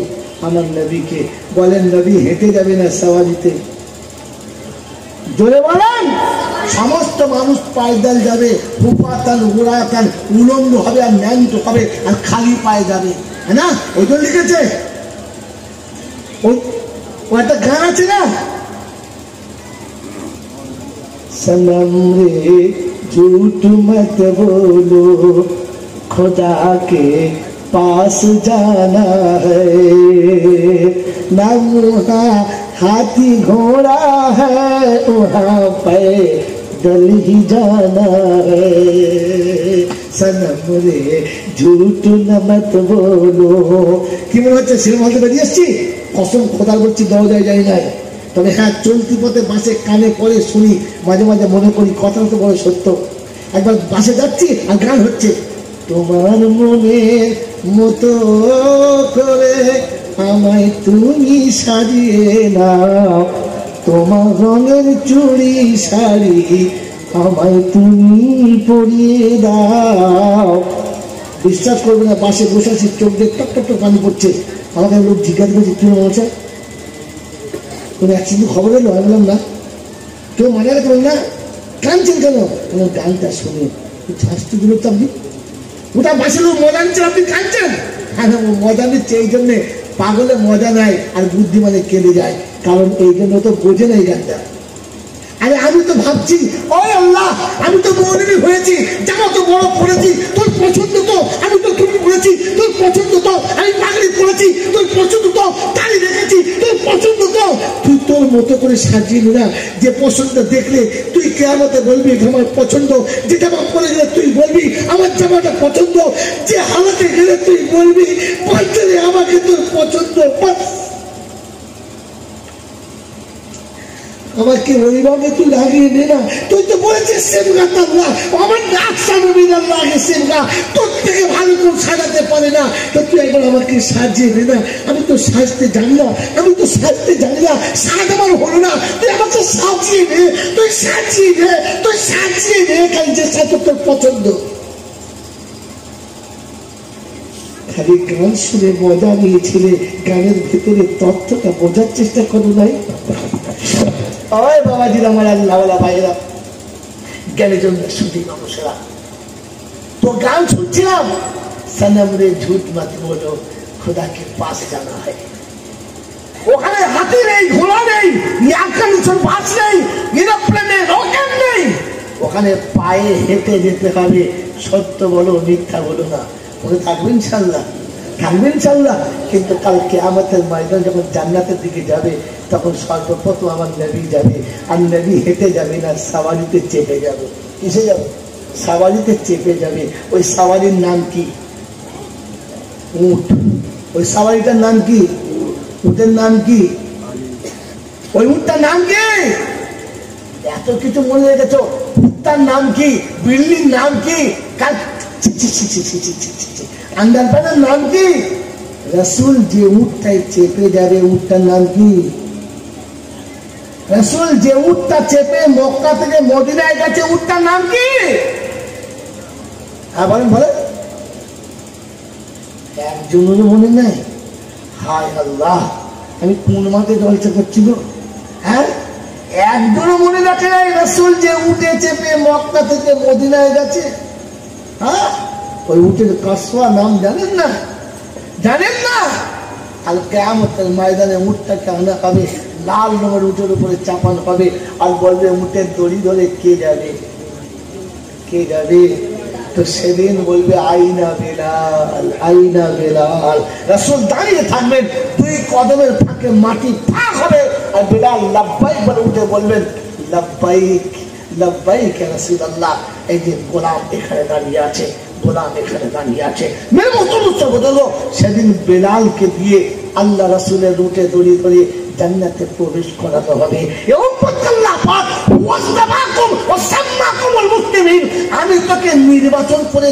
আমার নবীকে। বলেন নবী হেঁটে যাবে না সাওয়ারিতে? জোরে বলেন। সমস্ত মানুষ পায়দাল যাবে, হুফাতান উরাতান, উলঙ্গ হবে আর ন্যান্ত হবে আর খালি পায়ে যাবে, হ্যাঁ না? ওই জন্য লিখেছে, ওই একটা গান আছে না, सनम रे झूठ मत बोलो खुदा के पास जाना है, ना वहाँ हाथी घोड़ा है वहाँ पैदल ही जाना है, सनम रे झूठ न मत बोलो। কি মনে হচ্ছে সিনেমা হলতে বেরিয়ে এসছি? কসম খোদার বলছি দরজায় যাই নাই। তবে হ্যাঁ, চলতি পথে বাসে কানে পড়ে শুনি, মাঝে মাঝে মনে করি কথাটা তো বড় সত্য। একবার বাসে যাচ্ছি আর গান হচ্ছে, তোমার মনের মতো করে আমায় তুমি সাজিয়ে নাও, তোমার রঙের চুড়ি শাড়ি আমায় তুমি পরিয়ে দাও। বিশ্বাস করবে না, বাসে বসে আছি, চোখ দিয়ে টক টক টক পানি পড়ছে। আমাকে লোক জিজ্ঞাসা করছে কি মনে কোনো অ্যাক্সিডেন্ট খবর এলো? আমি বললাম না। কেউ মারা গেছে? না। কাঁদছেন কেন? গানটা শুনে শাস্তিগুলো তো আপনি, ওটা বাসের মজা নিচ্ছেন, আপনি কাঁদছেন। হ্যাঁ, মজা নিচ্ছে এই জন্যে, পাগলে মজা নেয় আর বুদ্ধিমানে কেঁদে যায়, কারণ এই জন্য তো বোঝে না এই গানটা। আরে আমি তো ভাবছি, ও আল্লাহ, আমি তো মৌলবী হয়েছি, জামা তো বড় পড়েছি, তোর পছন্দ তো, আমি তো টুপি পড়েছি, তোর পছন্দ তো, আমি পাগড়ি পড়েছি, তোর পছন্দ তো, দাড়ি রেখেছি, তোর পছন্দ তো। তুই তোর মতো করে সাজিয়ে না, যে পছন্দ দেখলে তুই কিয়ামতে বলবি আমার পছন্দ, যে জামা পরে গেলে তুই বলবি আমার জামাটা পছন্দ, যে হালাতে গেলে তুই বলবি পাঁচজনে আমাকে তোর পছন্দ। আমাকে ওইভাবে তুই লাগিয়ে নে না। তুই তো বলেছিস সেমগাতাল্লাহ, আমার নাকশা নবীর লাগে সেমগা, তোর থেকে ভালো কেউ সাজাতে পারে না। তো তুই একবার আমাকে সাজিয়ে নে না। আমি তো সাজতে জানি না, আমি তো সাজতে জানি না, সাজ আমার হলো না। তুই আমাকে সাজিয়ে নে, তুই সাজিয়ে নে, তুই সাজিয়ে নে, কারণ যে সাজো তোর পছন্দ। খালি গান শুনে মজা নিয়েছিলে, গানের ভেতরে তথ্যটা বোঝার চেষ্টা করো নাই? ওই বাবাজির আমার আল্লাহওয়ালা ভাইরা, জ্ঞানের জন্য শুধু মানুষেরা তো গান শুনছিলাম, সনম রে ঝুট মত বলো খুদা কে পাস জানা হয়। ওখানে হাতি নেই, ঘোড়া নেই, বাস নেই, এরোপ্লেনে রকেট নেই, ওখানে পায়ে হেঁটে যেতে হবে। সত্য বলো মিথ্যা বলো না, মনে থাকবে ইনশাল্লাহ, থাকবে ইনশাল্লাহ। কিন্তু কাল কিয়ামতের ময়দান যখন জান্নাতের দিকে যাবে, তখন সর্বপ্রথম আমার নবী যাবে, আর নবী হেঁটে যাবে না, সাওয়ারিতে চেপে যাবে। কিসে যাবে? সাওয়ারিতে চেপে যাবে। ওই সাওয়ারির নাম কি? উট। ওই সাওয়ারিটার নাম কি? উটের নাম কি? ওই উটটার নাম কি? এত কিছু মনে রেখেছো। উটটার নাম কি? বিল্ডিং নাম কি? আন্ডারপ্যানের নাম কি? রাসূল যে উটটাই চেপে যাবে উটটার নাম কি? রাসূল যে উটটা চেপে মক্কা থেকে মদিনায় গেছে উটটার নাম কি? বলেন বলেন। একজনেরও মনে নাই। হায় আল্লাহ, আমি কোন মাঠে জলসা করছি গো? হ্যাঁ, একজনও মনে রাখে নাই রাসূল যে উটে চেপে মক্কা থেকে মদিনায় গেছে। হ্যাঁ, ওই উটের কাসওয়া নাম জানেন না? জানেন না? কাল কিয়ামতের ময়দানে উটটাকে আনা হবে, লাল রঙের উটের উপরে চাপানো হবে, আর বলবে উটের দড়ি ধরে কে যাবে? কে যাবে? তো সেদিন বলবে আইনা বেলাল, আইনা বেলাল। রাসূল দাঁড়িয়ে থাকবেন, দুই কদমের ফাঁকে মাটি ফাঁক হবে, আর বেলাল লাব্বাইক বলে উঠে বলবেন লাব্বাইক লাব্বাইক ইয়া রাসূলুল্লাহ। এই যে গোলাম এখানে দাঁড়িয়ে আছে, গোলাম এখানে দাঁড়িয়ে আছে। মেরে মতো বললো সেদিন বেলালকে দিয়ে আল্লাহ রাসূলের রুটে দড়ি ধরে জান্নাতে প্রবেশ করানো হবে। আমি তোকে নির্বাচন করে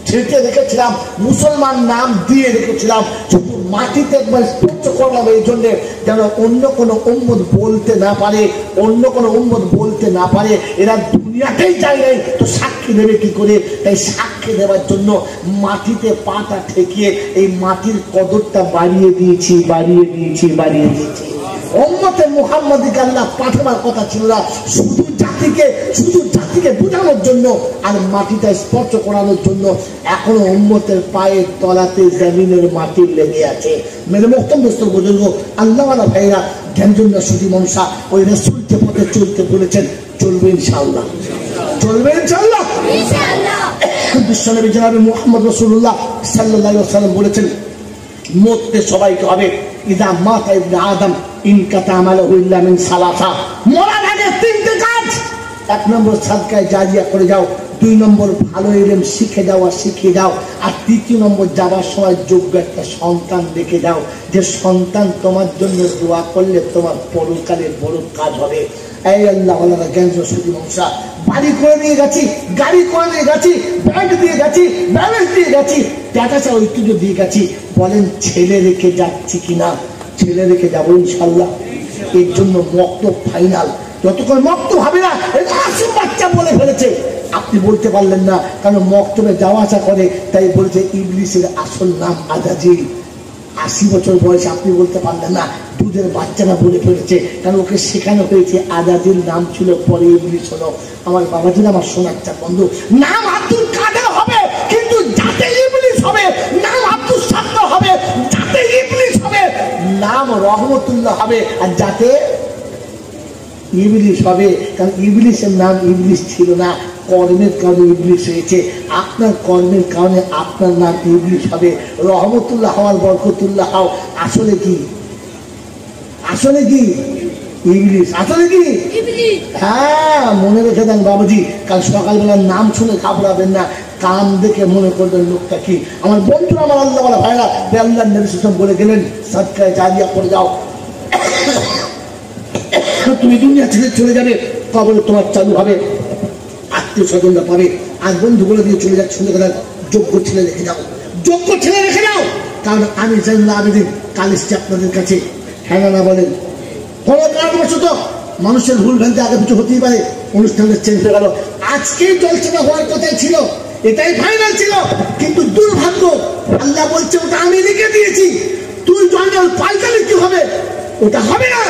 ছেড়ে রেখেছিলাম, মুসলমান নাম দিয়ে রেখেছিলাম, শুধু মাটিতে একবার স্পর্শ করলাম এই জন্যে যেন অন্য কোনো উম্মত বলতে না পারে, অন্য কোনো উম্মত বলতে না পারে এরা দুনিয়াতেই যায় নাই, তো সাক্ষী দেবে কি করে? তাই সাক্ষী দেওয়ার জন্য মাটিতে পাটা ঠেকিয়ে এই মাটির কদরটা বাড়িয়ে দিয়েছি, বাড়িয়ে দিয়েছি, বাড়িয়ে দিয়েছি। উম্মতে মুহাম্মাদীকে আল্লাহ পাঠাবার কথা ছিল না শুধু জাতিকে বোঝানোর জন্য আর মাটিটা স্পর্শ করানোর জন্য। এখনো উম্মতের পায়ের তলাতে জমিনের মাটি লেগে আছে। মেরে মোহতরম দোস্ত বুজুর্গ, আল্লাহওয়ালা ভাইরা, জ্ঞানজন্য সুধী মনসা ওই রাসূল যে পথে চলতে বলেছেন চলবে ইনশাআল্লাহ, চলবে ইনশাআল্লাহ। বিশ্বনবী জনাবে মুহাম্মদ রাসূলুল্লাহ সাল্লাল্লাহু আলাইহি ওয়াসাল্লাম বলেছেন মরতে সবাইকে হবে। ইদা মাতা ইবনে আদম ইনকাতা আমালুহু ইল্লা মিন সালাসা। মরার আগে তিনটে কাজ। এক নম্বর সাদকায়ে জারিয়া করে যাও, দুই নম্বর ভালো ইলম শিখে যাও আর শিখিয়ে যাও, আর তৃতীয় নম্বর যাবার সময় যোগ্য একটা সন্তান রেখে যাও, যে সন্তান তোমার জন্য দোয়া করলে তোমার পরকালে বড় কাজ হবে। এই আল্লাহ ওয়ালারা জ্ঞান সুধী মনসা, বাড়ি করে নিয়ে গেছি, গাড়ি করে নিয়ে গেছি, ব্যাংক দিয়ে গেছি, ব্যালেন্স দিয়ে গেছি, টাকা চা ঐতিহ্য দিয়ে গেছি, বলেন ছেলে রেখে যাচ্ছি কিনা? ছেলে রেখে যাবো ইনশাআল্লাহ। এর জন্য মক্তব ফাইনাল। যতক্ষণ মক্তব হবে না, আসুন বাচ্চা বলে ফেলেছে, আপনি বলতে পারলেন না, কারণ মক্তবে যাওয়া আসা করে, তাই বলেছে ইবলিসের আসল নাম আজাজিল। 80 বছর বয়সে আপনি বলতে পারলেন না, দুধের বাচ্চারা বলে ফেলেছে, কারণ ওকে শেখানো হয়েছে আজাজিল নাম ছিল, পরে ইবলিস হলো। আমার বাবাজির, আমার সোনাচ্চা বন্ধু, নাম আব্দুল কাদের হবে কিন্তু যাতে ইবলিস হবে, নাম আব্দুল সাত্তার হবে যাতে ইবলিস হবে, নাম রহমতুল্লাহ হবে আর যাতে ইবলিস হবে। কারণ ইবলিসের নাম ইবলিস ছিল না, কর্মের কারণে ইবলিস হয়েছে। আপনার কর্মের কারণে আপনার নাম ইবলিস হবে। রহমতুল্লাহ হওয়ার বরকতুল্লাহ হও আসলে কি? আসলে কি ইবলিস? আসলে কি? হ্যাঁ, মনে রেখে দেন বাবুজি, কাল সকালবেলার নাম শুনে ঘাবড়াবেন না, কাম দেখে মনে করবেন লোকটা কি। আমার বন্ধুরা, আমার আল্লাহ বলা ভাইরা, আল্লাহ নবী সাল্লাল্লাহু বলে গেলেন সাদকায়ে জারিয়া করে যাও। তুমি দুনিয়া ছেড়ে চলে যাবে, কবরে তোমার চালু হবে, আত্মীয় স্বজনরা পাবে, আর বন্ধুগুলো দিয়ে চলে যাচ্ছে, যোগ্য ছেলে রেখে যাও, যোগ্য ছেলে রেখে যাও। কারণ আমি জানুল আবেদিন কাল এসছি আপনাদের কাছে, হ্যাঁ না বলেন? কোনো কারণবশত মানুষের ভুল ভ্রান্তি আগে কিছু হতেই পারে, অনুষ্ঠানটা চেঞ্জ হয়ে গেল। আজকেই জলসাটা হওয়ার কথাই ছিল, এটাই ফাইনাল ছিল, কিন্তু দুর্ভাগ্য আল্লাহ বলছে ওটা আমি লিখে দিয়েছি, তুই জঞ্জাল পাল্টালে কি হবে? ওটা হবে না।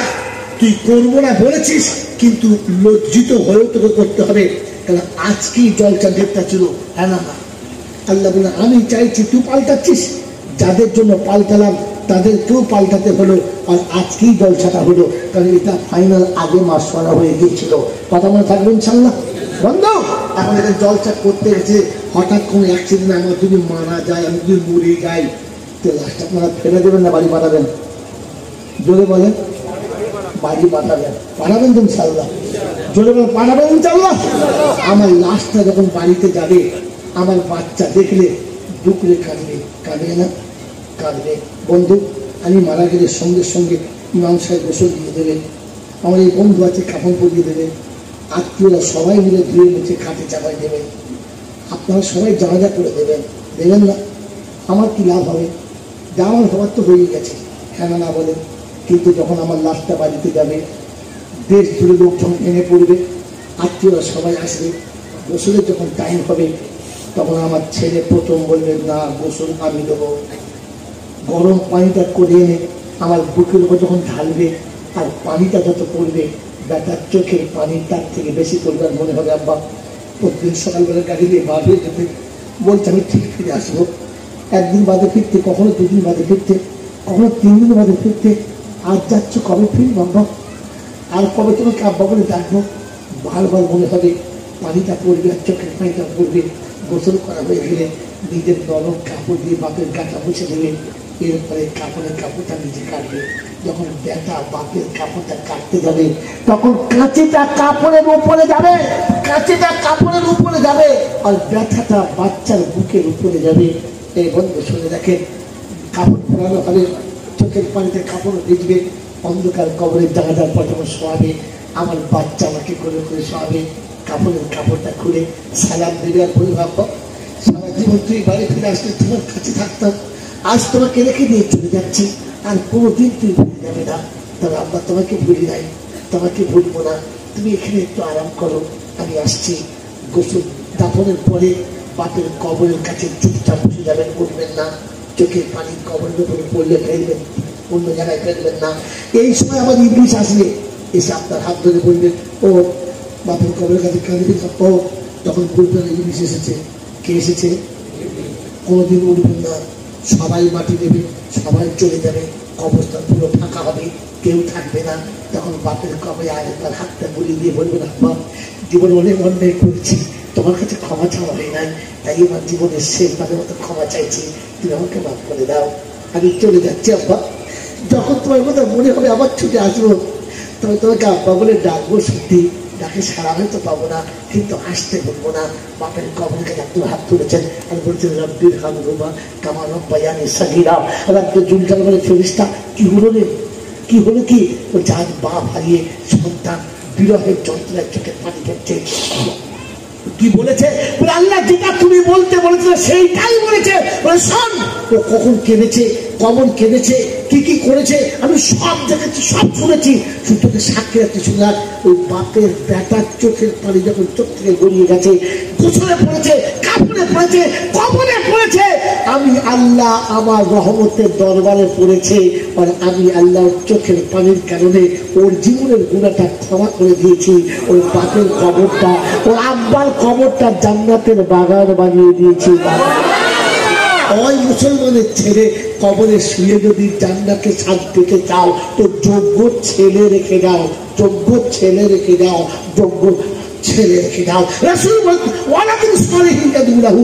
তুই করবো না বলেছিস, কিন্তু লজ্জিত হয়েও তোকে করতে হবে, কারণ আজকেই জলসা ডেটটা ছিল। হ্যাঁ না, আল্লাহ বলে আমি চাইছি তুই পাল্টাচ্ছিস, যাদের জন্য পাল্টালাম তাদেরকেও পাল্টাতে হলো, আর আজকেই জলসাটা হলো, কারণ এটা ফাইনাল আগে মাস করা হয়ে গিয়েছিল। কথা মনে থাকবে ইনশাআল্লাহ বন্ধু। এখন এটা জলসা করতে গেছে, হঠাৎ কোনো অ্যাক্সিডেন্ট আমার যদি মারা যায়, আমি যদি মরে যাই, তো লাস্ট আপনারা ফেলে দেবেন না বাড়ি পাঠাবেন? জোরে বলেন, বাড়ি পাঠাবেন? পাঠাবেন তো ইনশাআল্লাহ? জোরে বলেন, পাঠাবেন ইনশাআল্লাহ? আমার লাশটা যখন বাড়িতে যাবে, আমার বাচ্চা দেখলে বুকরে কাঁদবে, কাঁদবে না? কাঁদবে। বন্ধু, আমি মারা গেলে সঙ্গে সঙ্গে ইমাম সাহেব গোসল দিয়ে দেবেন, আমার এই বন্ধু আছে কাপড় পরিয়ে দেবেন, আত্মীয়রা সবাই মিলে ধুয়ে মুছে খাটে চাপাই দেবেন, আপনারা সবাই জানাজা করে দেবেন। দেবেন না? আমার কি লাভ হবে? যা আমার হওয়ার তো হয়ে গেছে, কেন না বলেন? কিন্তু যখন আমার লাশটা বাড়িতে যাবে, দেশ জুড়ে লোকজন এনে পড়বে, আত্মীয়রা সবাই আসবে, গোসলের যখন টাইম হবে তখন আমার ছেলে প্রথম বলবে, না গোসল আমি দেবো। গরম পানিটা করে এনে আমার বুকের উপর যখন ঢালবে, আর পানিটা যত পড়বে, বেটার চোখের পানি তার থেকে বেশি পড়বে। আর মনে হবে আব্বা প্রতিদিন সকালবেলা গাড়ি নিয়ে বার হয়ে যেতে, বলছে আমি ঠিক ফিরে আসবো। একদিন বাদে ফিরতে, কখনো দুদিন বাদে ফিরতে, কখনো 3 দিন বাদে ফিরতে। আর যাচ্ছ কবে ফিরব আব্বা? আর কবে তোমাকে আব্বা বলে ডাকবো? বারবার মনে হবে পানিটা পড়বে আর চোখের পানিটা পড়বে। গোসল করা হয়ে গেলে নিজের নরম কাপড় দিয়ে বাপের গাটা মুছে দেবে, এরপরে কাপড়ের কাপড়টা নিজে কাটবে। যখন বেটা বাপের কাপড়টা কাটতে যাবে, তখন কাঁচিটা কাপড়ের উপরে যাবে, কাঁচিটা কাপড়ের উপরে যাবে, আর ব্যথাটা বাচ্চার বুকের উপরে যাবে। এই বন্ধু শুনে দেখেন, কাপড় পরানো হবে, চোখের পানিতে কাপড় ভিজবে, অন্ধকার কবরের জানাজার পর যখন শোয়াবে, আমার বাচ্চা আমাকে করে করে শোয়াবে, কাপড়ের কাপড়টা খুলে সালাম দেবে আর বলে, ভাববো সারা জীবন তুই বাড়ি ফিরে আসলে তোমার কাছে থাকতাম, আজ তোমাকে রেখে দিয়ে চলে যাচ্ছি, আর কোনোদিন তুই ভুলে যাবে না। তবে আব্বা তোমাকে ভুলি নাই, তোমাকে ভুলবো না, তুমি এখানে একটু আরাম করো, আমি আসছি। গোসল দাফনের পরে বাপের কবরের কাছে চুপচাপ বসে যাবেন, উঠবেন না, চোখের পানি কবরের উপরে পড়লে ফেলবেন, অন্য জায়গায় ফেলবেন না। এই সময় আমার ইংলিশ আসবে, এসে আপনার হাত ধরে বলবেন, ও বাপের কবরের কাছে কাঁদবে, ও তখন বলবেন ইংলিশ এসেছে। কে এসেছে? কোনোদিন উঠবেন না, সবাই মাটি দেবে, সবাই চলে যাবে, কবরস্থান পুরো ফাঁকা হবে, কেউ থাকবে না। তখন বাপের কবরে আরেকবার হাতটা বুলিয়ে দিয়ে বলবেন, আব্বা জীবনে অনেক অন্যায় করেছি, তোমার কাছে ক্ষমা চাওয়া হয় নাই, তাই আমার জীবনের শেষবারের মতো ক্ষমা চাইছি, তুমি আমাকে মাফ করে দাও, আমি চলে যাচ্ছি আব্বা। যখন তোমার কথা মনে হবে আবার ছুটে আসবো, তবে তোমাকে আব্বা বলে ডাকবো। সত্যি ডাকে সারা হয়তো পাবো না, কিন্তু আসতে বলবো না। বাপের কবরের কাছে একটু হাত তুলেছেন আর বলছেন, রব্বির হামহুমা কামা রাব্বায়ানি সগীরা। রাব্বে জুলজাল বলে, ফেরেশতা কি হলো রে? কি হলো? কি বলছে, আজ বাপ হারিয়ে সন্তান বিরহের যন্ত্রণায় চোখের পানি পড়ছে। কি বলেছে? আল্লাহ যেটা তুমি বলতে বলেছিলে সেইটাই বলেছে। শোন, ও কখন কেঁদেছে, কমন কেঁদেছে, কি কি করেছে, আমি সব দেখেছি, সব শুনেছি, শুধু সাক্ষী রাখতে শুনলাম। ওই বাপের বেটার চোখের পানি যখন চোখ থেকে গড়িয়ে গেছে, গোসলে পড়েছে, কাপড়ে পড়েছে, কবরে পড়েছে, আমি আল্লাহ আমার রহমতের দরবারে পড়েছে, আর আমি আল্লাহর চোখের পানির কারণে ওর জীবনের গুণাটা ক্ষমা করে দিয়েছি। ওর বাপের কবরটা, ওর আব্বার কবরটা জান্নাতের বাগান বানিয়ে দিয়েছি। ওই মুসলমানের ছেলে কবরে শুয়ে যদি জান্নাতে স্বাদ পেতে চাও, তো যোগ্য ছেলে রেখে দাও, যোগ্য ছেলে রেখে দাও, যোগ্য ছেলে রেখে দাও। রাসূল বলেন, ওয়ালাদিন সালিহিন ইয়াদউলাহু।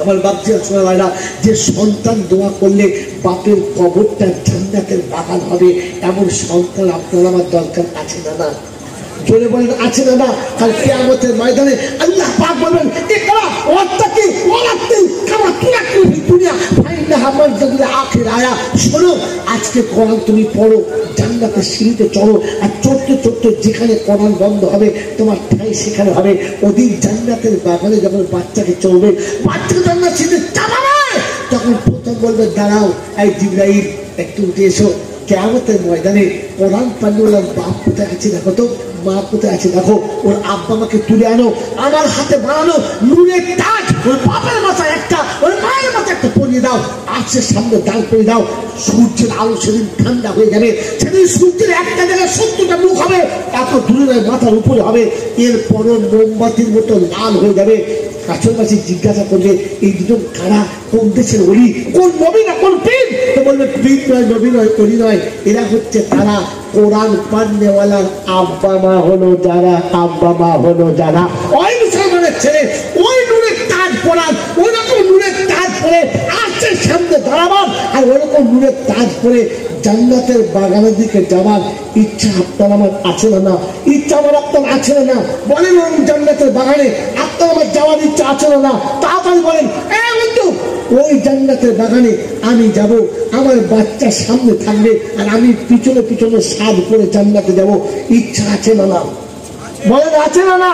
আমার বাপজি শোনা হয় না, যে সন্তান দোয়া করলে বাপের কবরটা জান্নাতের বাগান হবে, এমন সন্তান আপনার আমার দরকার আছে না? না জোরে বলেন, আছে না? না। কাল কিয়ামতের ময়দানে আল্লাহ পাক বলবেন, ইকরা ওয়াত্তাকি ওয়ালাত্তি কামা তুরাকি ফি দুনিয়া ফাইন্নাহা মানজিলুল আখির। আয়া শোনো, আজকে কোরআন তুমি পড়ো, জান্নাতের সিঁড়িতে চড়ো, আর চড়তে চড়তে যেখানে কোরআন বন্ধ হবে তোমার ঠাই সেখানে হবে। ওদিন জান্নাতের বাগানে যখন বাচ্চাকে চলবে, বাচ্চাকে জান্নাত সিঁড়িতে চাপাবে, তখন প্রথম বলবে, দাঁড়াও এই জিবরাইল একটু উঠে এসো। কিয়ামতের ময়দানে কোরআন পান্ডুলার বাপ কোথায় আছে দেখো তো, মা কোথায় আছে দেখো, ওর আব্বা মাকে তুলে আনো, আমার হাতে বানানো নুনের তাজ ওর বাপের মাথায় একটা, ওর মায়ের মাথায় একটা পরিয়ে দাও, আজকের সামনে দাঁড় করে দাও। সূর্যের আলো সেদিন ঠান্ডা হয়ে যাবে, সেদিন সূর্যের একটা জায়গায় 70টা মুখ হবে, এত দূরে মাথার উপরে হবে, এরপরও মোমবাতির মতো লাল হয়ে যাবে। কাছাকাছি জিজ্ঞাসা করলে এই দুজন কারা, কোন দেশের ওলি, কোন নবী না কোন পীর, তো বলবে পীর নয়, নবী নয়, ওলি নয়, এরা হচ্ছে তারা কোরআন পান্নেওয়ালার আব্বা মা হলো যারা, আব্বা মা হলো যারা। ওই মুসলমানের ছেলে ওই নুনের তাজ পরান, ওই রকম নুনের তাজ পরে আসছে সামনে দাঁড়াবার, আর ওরকম নুনের তাজ পরে জান্নাতের বাগানের দিকে যাবার ইচ্ছা আপনার আমার আছে না? ইচ্ছা আমার আপনার আছে না? বলেন জান্নাতের বাগানে আপনার আমার যাওয়ার ইচ্ছা আছে না? তাড়াতাড়ি বলেন, বন্ধু ওই জান্নাতের বাগানে আমি যাব, আমার বাচ্চা সামনে থাকবে আর আমি পিছনে পিছনে সাদ করে জান্নাতে যাব। ইচ্ছা আছে না? না বলেন আছে না? না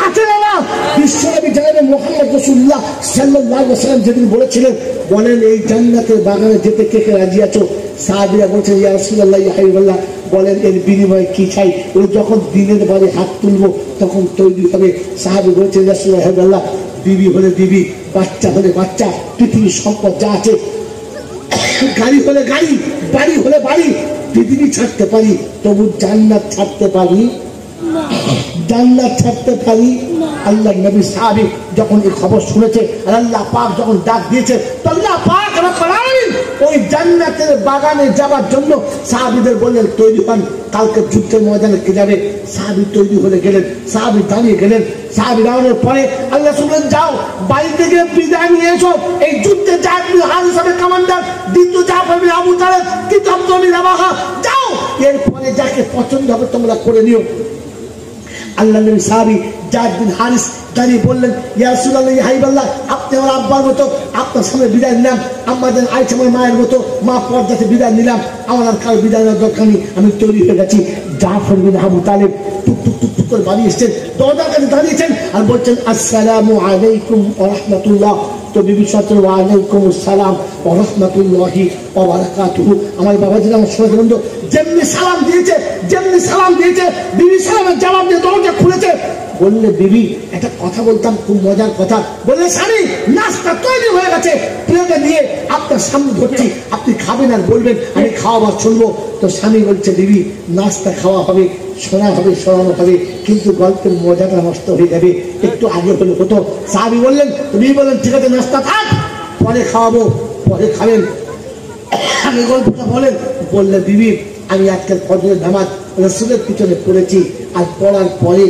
আছে না? না বিশ্বনবী জনাবে মুহাম্মদ রাসূলুল্লাহ সাল্লাল্লাহু আলাইহি ওয়াসাল্লাম যেদিন বলেছিলেন, বলেন এই জান্নাতের বাগানে যেতে কে কে রাজি আছো? সাহাবীরা বলছেন ইয়া রাসূলুল্লাহ ইয়া হাবিবাল্লাহ, বলেন এর বিনিময়ে কি চাই? ওই যখন দিনের বারে হাত তুলবো তখন তৈরি হবে। সাহাবী বলছেন ইয়া রাসূলুল্লাহ ইয়া হাবিবাল্লাহ, বিবি হলে বিবি, বাচ্চা হলে বাচ্চা, পৃথিবীর সম্পদ যা আছে, গাড়ি হলে গাড়ি, বাড়ি হলে বাড়ি, পৃথিবী ছাড়তে পারি, তবু জান্নাত ছাড়তে পারি? জান্নাত ছাড়তে পারি? আল্লাহ নবী সাহাবী যখন এই খবর শুনেছে আর আল্লাহ পাক যখন ডাক দিয়েছে, তো আল্লাহ পাক রব্বুল আলামিন ওই জান্নাতের বাগানে যাওয়ার জন্য সাহাবীদের বললেন তৈরি হন, কালকে যুদ্ধের ময়দানে কে যাবে? সাহাবী তৈরি হয়ে গেলেন, সাহাবী দাঁড়িয়ে গেলেন। সাহাবী দাঁড়ানোর পরে আল্লাহ শুনলেন, যাও বাড়িতে গিয়ে বিদায় নিয়ে এসো, এই যুদ্ধে যার হারিস হবে কমান্ডার, দ্বিতীয় জাফর বিন আবু তালেব, তৃতীয় আব্দুল্লাহ বিন রাওয়াহা, যাও এরপরে যাকে পছন্দ হবে তোমরা করে নিও। আল্লাহ নবী সাহাবী যায়েদ বিন হারিস দাঁড়িয়ে বললেন, ইয়া রাসূলুল্লাহ ইয়া হাবিবাল্লাহ, আপনি আমার আব্বার মতো, আপনার সামনে বিদায় নিলাম। আমাদের আয়েশা আমার মায়ের মতো, মা পর্দাতে বিদায় নিলাম। আমার আর কারো বিদায় নেওয়ার দরকার নেই, আমি তৈরি হয়ে গেছি। জাফর বিন আবু তালেব টুক টুক টুক টুক করে বাড়ি এসেছেন, দরজার কাছে দাঁড়িয়েছেন আর বলছেন আসসালামু আলাইকুম ওয়া রাহমাতুল্লাহ। তো বিবি সাথে ওয়া আলাইকুম আসসালাম ওয়া রাহমাতুল্লাহি ওয়া বারাকাতুহু। আমার বাবাজি আমার সহজবন্ধ যেমনি সালাম দিয়েছে বিবি সালামের জবাব দিয়ে দরজা খুলেছে। বললে বিবি একটা কথা বলতাম, খুব মজার কথা। বললে স্বামী নাস্তা তৈরি হয়ে গেছে, প্লেটে দিয়ে আপনার সামনে ধরছি, আপনি খাবেন আর বলবেন, আমি খাওয়াবার শুনবো। তো স্বামী বলছে বিবি নাস্তা খাওয়া হবে, শোনা হবে, শোনানো হবে, কিন্তু গল্পের মজাটা নষ্ট হয়ে যাবে, একটু আগে হলে হতো। সাহাবী বললেন, বিবি বললেন ঠিক আছে নাস্তা থাক, পরে খাওয়াবো, পরে খাবেন, আগে গল্পটা বলেন। বললে বিবি আমি আজকের ফজরের নামাজ রাসূলের পিছনে পড়েছি, আর পড়ার পরে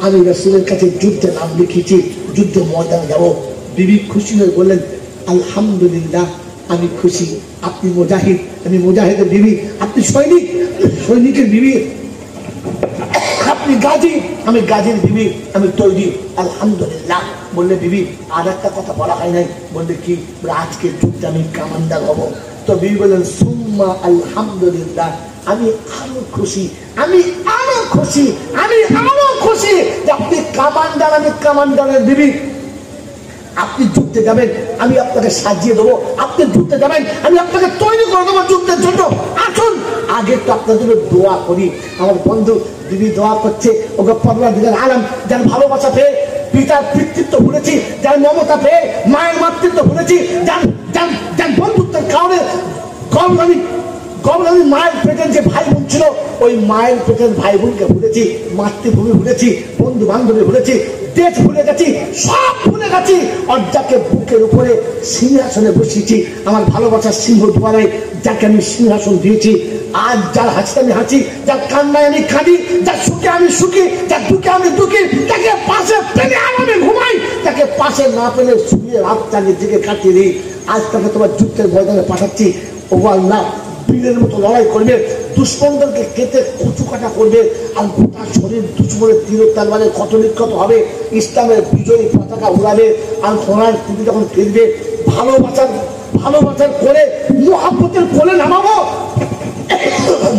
আমি রাসূলের কাছে যুদ্ধের নাম লিখেছি, যুদ্ধে ময়দানে যাব। বিবি খুশি হয়ে বললেন আলহামদুলিল্লাহ, আমি খুশি, আপনি মুজাহিদ, আমি মুজাহিদের বিবি, আপনি সৈনিক, সৈনিকের বিবি, আপনি গাজী, আমি গাজীর বিবি, আমি তৈরি, আলহামদুলিল্লাহ। বললে বিবি আর একটা কথা বলা হয় নাই। বললে কি? আজকের যুদ্ধে আমি কামান্ডার হব। তো বিবি বললেন সুম্মা আলহামদুলিল্লাহ, আমি আরো খুশি, আমি আরো খুশি, আমি আরো খুশি যে আপনি কামান্ডার, আমি কামান্ডারের বিবি। আপনি যুদ্ধে যাবেন, আমি আপনাকে সাজিয়ে দেবো, আপনি যুদ্ধে যাবেন, আমি আপনাকে তৈরি করে দেবো যুদ্ধের জন্য। আসুন আগে তো আপনার জন্য দোয়া করি। আমার বন্ধু দিদি দোয়া করছে, ওকে পরওয়ারদিগার আলম যার ভালোবাসা পেয়ে পিতার পিতৃত্ব ভুলেছি, যার মমতা পেয়ে মায়ের মাতৃত্ব ভুলেছি, যার বন্ধুত্বের কারণে গৌরী মায়ের পেটের যে ভাই বোন ছিল, ওই মায়ের পেটের ভাই বোনকে ভুলেছি, মাতৃভূমি ভুলেছি, বন্ধু বান্ধবী ভুলেছি, দেশ ভুলে গেছি, সব ভুলে গেছি। অর্জাকে বুকের উপরে সিংহাসনে বসিয়েছি, আমার ভালোবাসার সিংহ দুয়ারে যাকে আমি সিংহাসন দিয়েছি। আজ যার হাসিতে আমি হাসি, যার কান্নায় আমি কাঁদি, যার সুখে আমি সুখী, যার দুঃখে আমি দুঃখী, তাকে পাশে পেলে আমি ঘুমাই, তাকে পাশে না পেলে শুয়ে রাত চালিয়ে দিকে কাটিয়ে দিই। আজ তাকে তোমার যুদ্ধের ময়দানে পাঠাচ্ছি। ও আল্লাহ, বীরের মতো লড়াই করবে, দুশ্মনদেরকে কেটে কচু কাটা করবে, আর গোটা শরীর দুশ্মনের তীর তরবারে ক্ষত বিক্ষত হবে, ইসলামের বিজয়ী পতাকা উড়াবে। আর ঘোড়ার পৃথিবী যখন ফিরবে, ভালোবাসার কোলে, মোহাব্বতের কোলে নামাবো,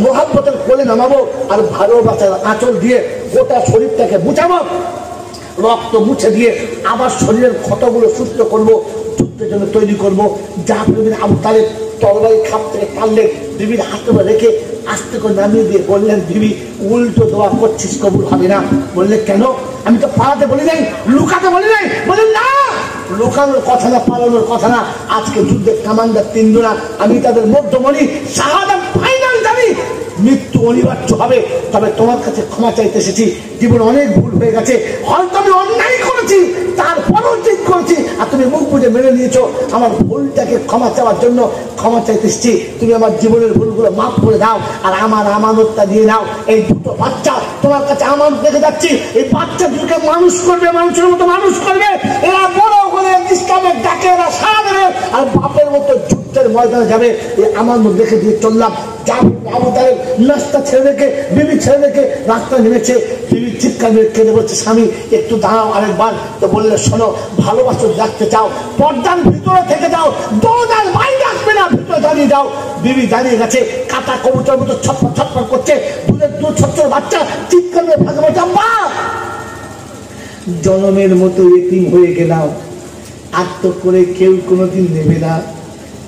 মোহাব্বতের কোলে নামাবো, আর ভালোবাসার আঁচল দিয়ে গোটা শরীরটাকে মুছাবো, রক্ত মুছে দিয়ে আবার শরীরের ক্ষতগুলো সুস্থ করবো, যুদ্ধের জন্য তৈরি করবো। জাফর বিন আবু তালেব তরবারি খাপ থেকে টানলেন, বিবির হাতে রেখে আস্তে করে নামিয়ে দিয়ে বললেন, বিবি উল্টো দোয়া করছিস, কবুল হবে না। বললে কেন? আমি তো পালাতে বলি নাই, লুকাতে বলি নাই। বলেন না, লুকানোর কথা না, পালানোর কথা না। আজকে যুদ্ধের কামান্ডার তিনজনা, আমি তাদের মধ্যমণি, শাহাদাত ফাইনাল জানি, মৃত্যু অনিবার্য হবে। তবে তোমার কাছে ক্ষমা চাইতে এসেছি, জীবনে অনেক ভুল হয়ে গেছে, হয়তো আমি অন্যায় করেছি, তারপরেও ঠিক করেছি, আর তুমি মুখ বুঝে মেনে নিয়েছো। আমার ভুলটাকে ক্ষমা চাওয়ার জন্য ক্ষমা চাইতে এসেছি, তুমি আমার জীবনের ভুলগুলো মাফ করে দাও, আর আমার আমানতটা দিয়ে নাও। এই দুটো বাচ্চা তোমার কাছে আমানত রেখে যাচ্ছি, এই বাচ্চা দুটোকে মানুষ করবে, মানুষের মতো মানুষ করবে, এরা বড় হলে ইসলামের ডাকে এরা সাড়া দেবে, আর বাপের মতো যুদ্ধের ময়দানে যাবে। এই আমানত রেখে দিয়ে চললাম। আবু তালেব নাস্তা ছেড়ে রেখে, বিবি ছেড়ে রেখে রাস্তা নেমেছে। বিবি চিৎকার মেরে কেঁদে বলছে, স্বামী একটু দাঁড়াও আরেকবার। তো বললে, শোনো, ভালোবাসা রাখতে চাও পর্দার ভিতরে থেকে যাও, দরজার বাইরে রাখবে না, ভিতরে দাঁড়িয়ে যাও। বিবি দাঁড়িয়ে গেছে, কাটা কবুতরের মতো ছটফট ছটফট করছে। দুধের দুধ ছোট্ট বাচ্চা চিৎকার মেরে ভাগে বলছে, আম্মা জনমের মতো এতিম হয়ে গেলাম, আর তো করে কেউ কোনোদিন নেবে না,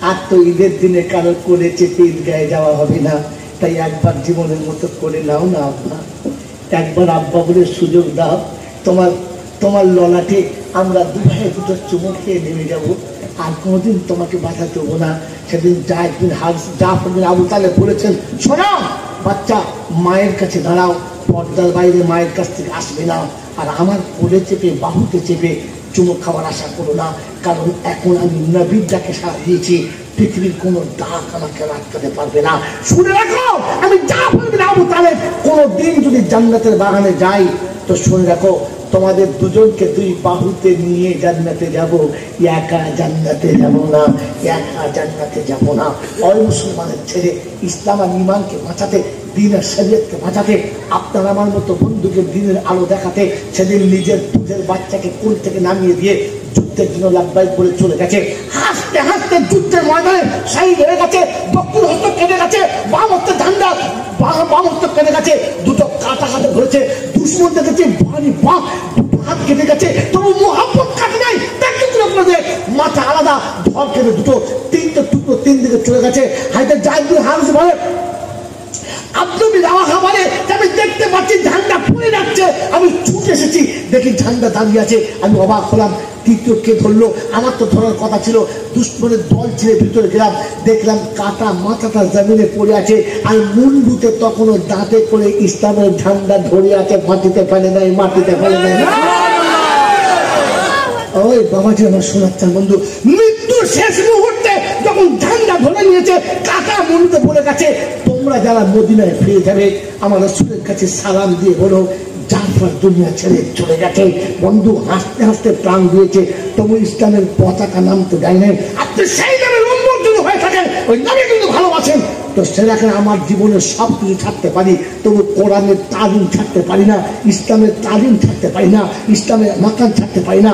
আর তো ঈদের দিনে কারো করে চেপে ঈদগাহে যাওয়া হবে না, তাই একবার জীবনের মতো করে নাও না আব্বা, একবার আব্বা বলে সুযোগ দাও, তোমার ললাটে আমরা দুভাই দুটো চুমো খেয়ে নেমে যাবো, আর কোনোদিন তোমাকে বাধা দেবো না। সেদিন যা একদিন আবু তালেব বলেছেন, শোনো বাচ্চা, মায়ের কাছে দাঁড়াও, পর্দার বাইরে মায়ের কাছ থেকে আসবে না, আর আমার কোলে চেপে বাহুতে চেপে চুমো খাওয়ার আশা করো না, কারণ এখন আমি নবীর ডাকে সাড়া দিয়েছি, পৃথিবীর কোনো ডাক আমাকে আটকাতে পারবে না। শুনে রাখো, আমি যা বলবেন আবু তালেব, কোনোদিন যদি জান্নাতের বাগানে যাই তো শুনে রাখো, তোমাদের দুজনকে দুই বাহুতে নিয়ে জান্নাতে যাব, একা জান্নাতে যাব না, একা জান্নাতে যাব না। ওই মুসলমানের ছেলে ইসলাম আর ঈমানকে বাঁচাতে, দিন আর শরীয়তকে বাঁচাতে, আপনার আমার মতো বন্ধুকে দিনের আলো দেখাতে সেদিন নিজের দুধের বাচ্চাকে কোল থেকে নামিয়ে দিয়ে যুদ্ধের জন্য লাভবাই করে চলে গেছে। হাসতে হাসতে যুদ্ধের ময়দানে শহীদ হয়ে গেছে, দক্ষিণ হস্ত কেটে গেছে, বাম হস্তে ঝান্ডা, বাম হস্ত কেটে গেছে, দুটো কাটা হাতে ধরেছে, দুশ্মন দেখেছে ভারী বাঘ, হাত কেটে গেছে, তবু মোহাম্মদ কাটে নাই, আপনাদের মাথা আলাদা, ধর কেটে দুটো তিনটে টুকরো তিন দিকে চলে গেছে। হাইতে জাহিদুল হারিস বলে, আব্দুল রাওয়াহা বলে, আমি দেখতে পাচ্ছি ঝান্ডা পড়ে যাচ্ছে, আমি ছুটে এসেছি, দেখি ঝান্ডা দাঁড়িয়ে আছে, আমি অবাক হলাম, তৃতীয় কে ধরলো? আমার তো ধরার কথা ছিল। দুশ্মনের দল ছেড়ে ভিতরে গেলাম, দেখলাম কাটা মাথাটা জমিনে পড়ে আছে, আর মুন্ডুতে তখনও দাঁতে করে ইসলামের ঝান্ডা ধরে আছে, মাটিতে ফেলে নাই, মাটিতে ফেলে নাই। ওই বাবাজি আমার শোনাচ্ছেন বন্ধু, মৃত্যুর শেষ মুহূর্তে যখন ঝান্ডা ধরে নিয়েছে, কাটা মুন্ডুতে পড়ে গেছে, তোমরা যারা মদিনায় ফিরে যাবে আমার রাসূলের কাছে সালাম দিয়ে বলো, জাফর দুনিয়া ছেড়ে চলে গেছে। বন্ধু হাসতে হাসতে প্রাণ দিয়েছে, তবু ইসলামের পতাকা নামতে দেয় নাই। আপনি সেই নামের উম্মত যদি হয়ে থাকেন, ওই নামে কিন্তু ভালোবাসেন, তো সেটাকে আমার জীবনের সব কিছু ছাড়তে পারি, তবু কোরআনের তালিম ছাড়তে পারি না, ইসলামের তালিম ছাড়তে পারি না, ইসলামের মাকান ছাড়তে পারি না।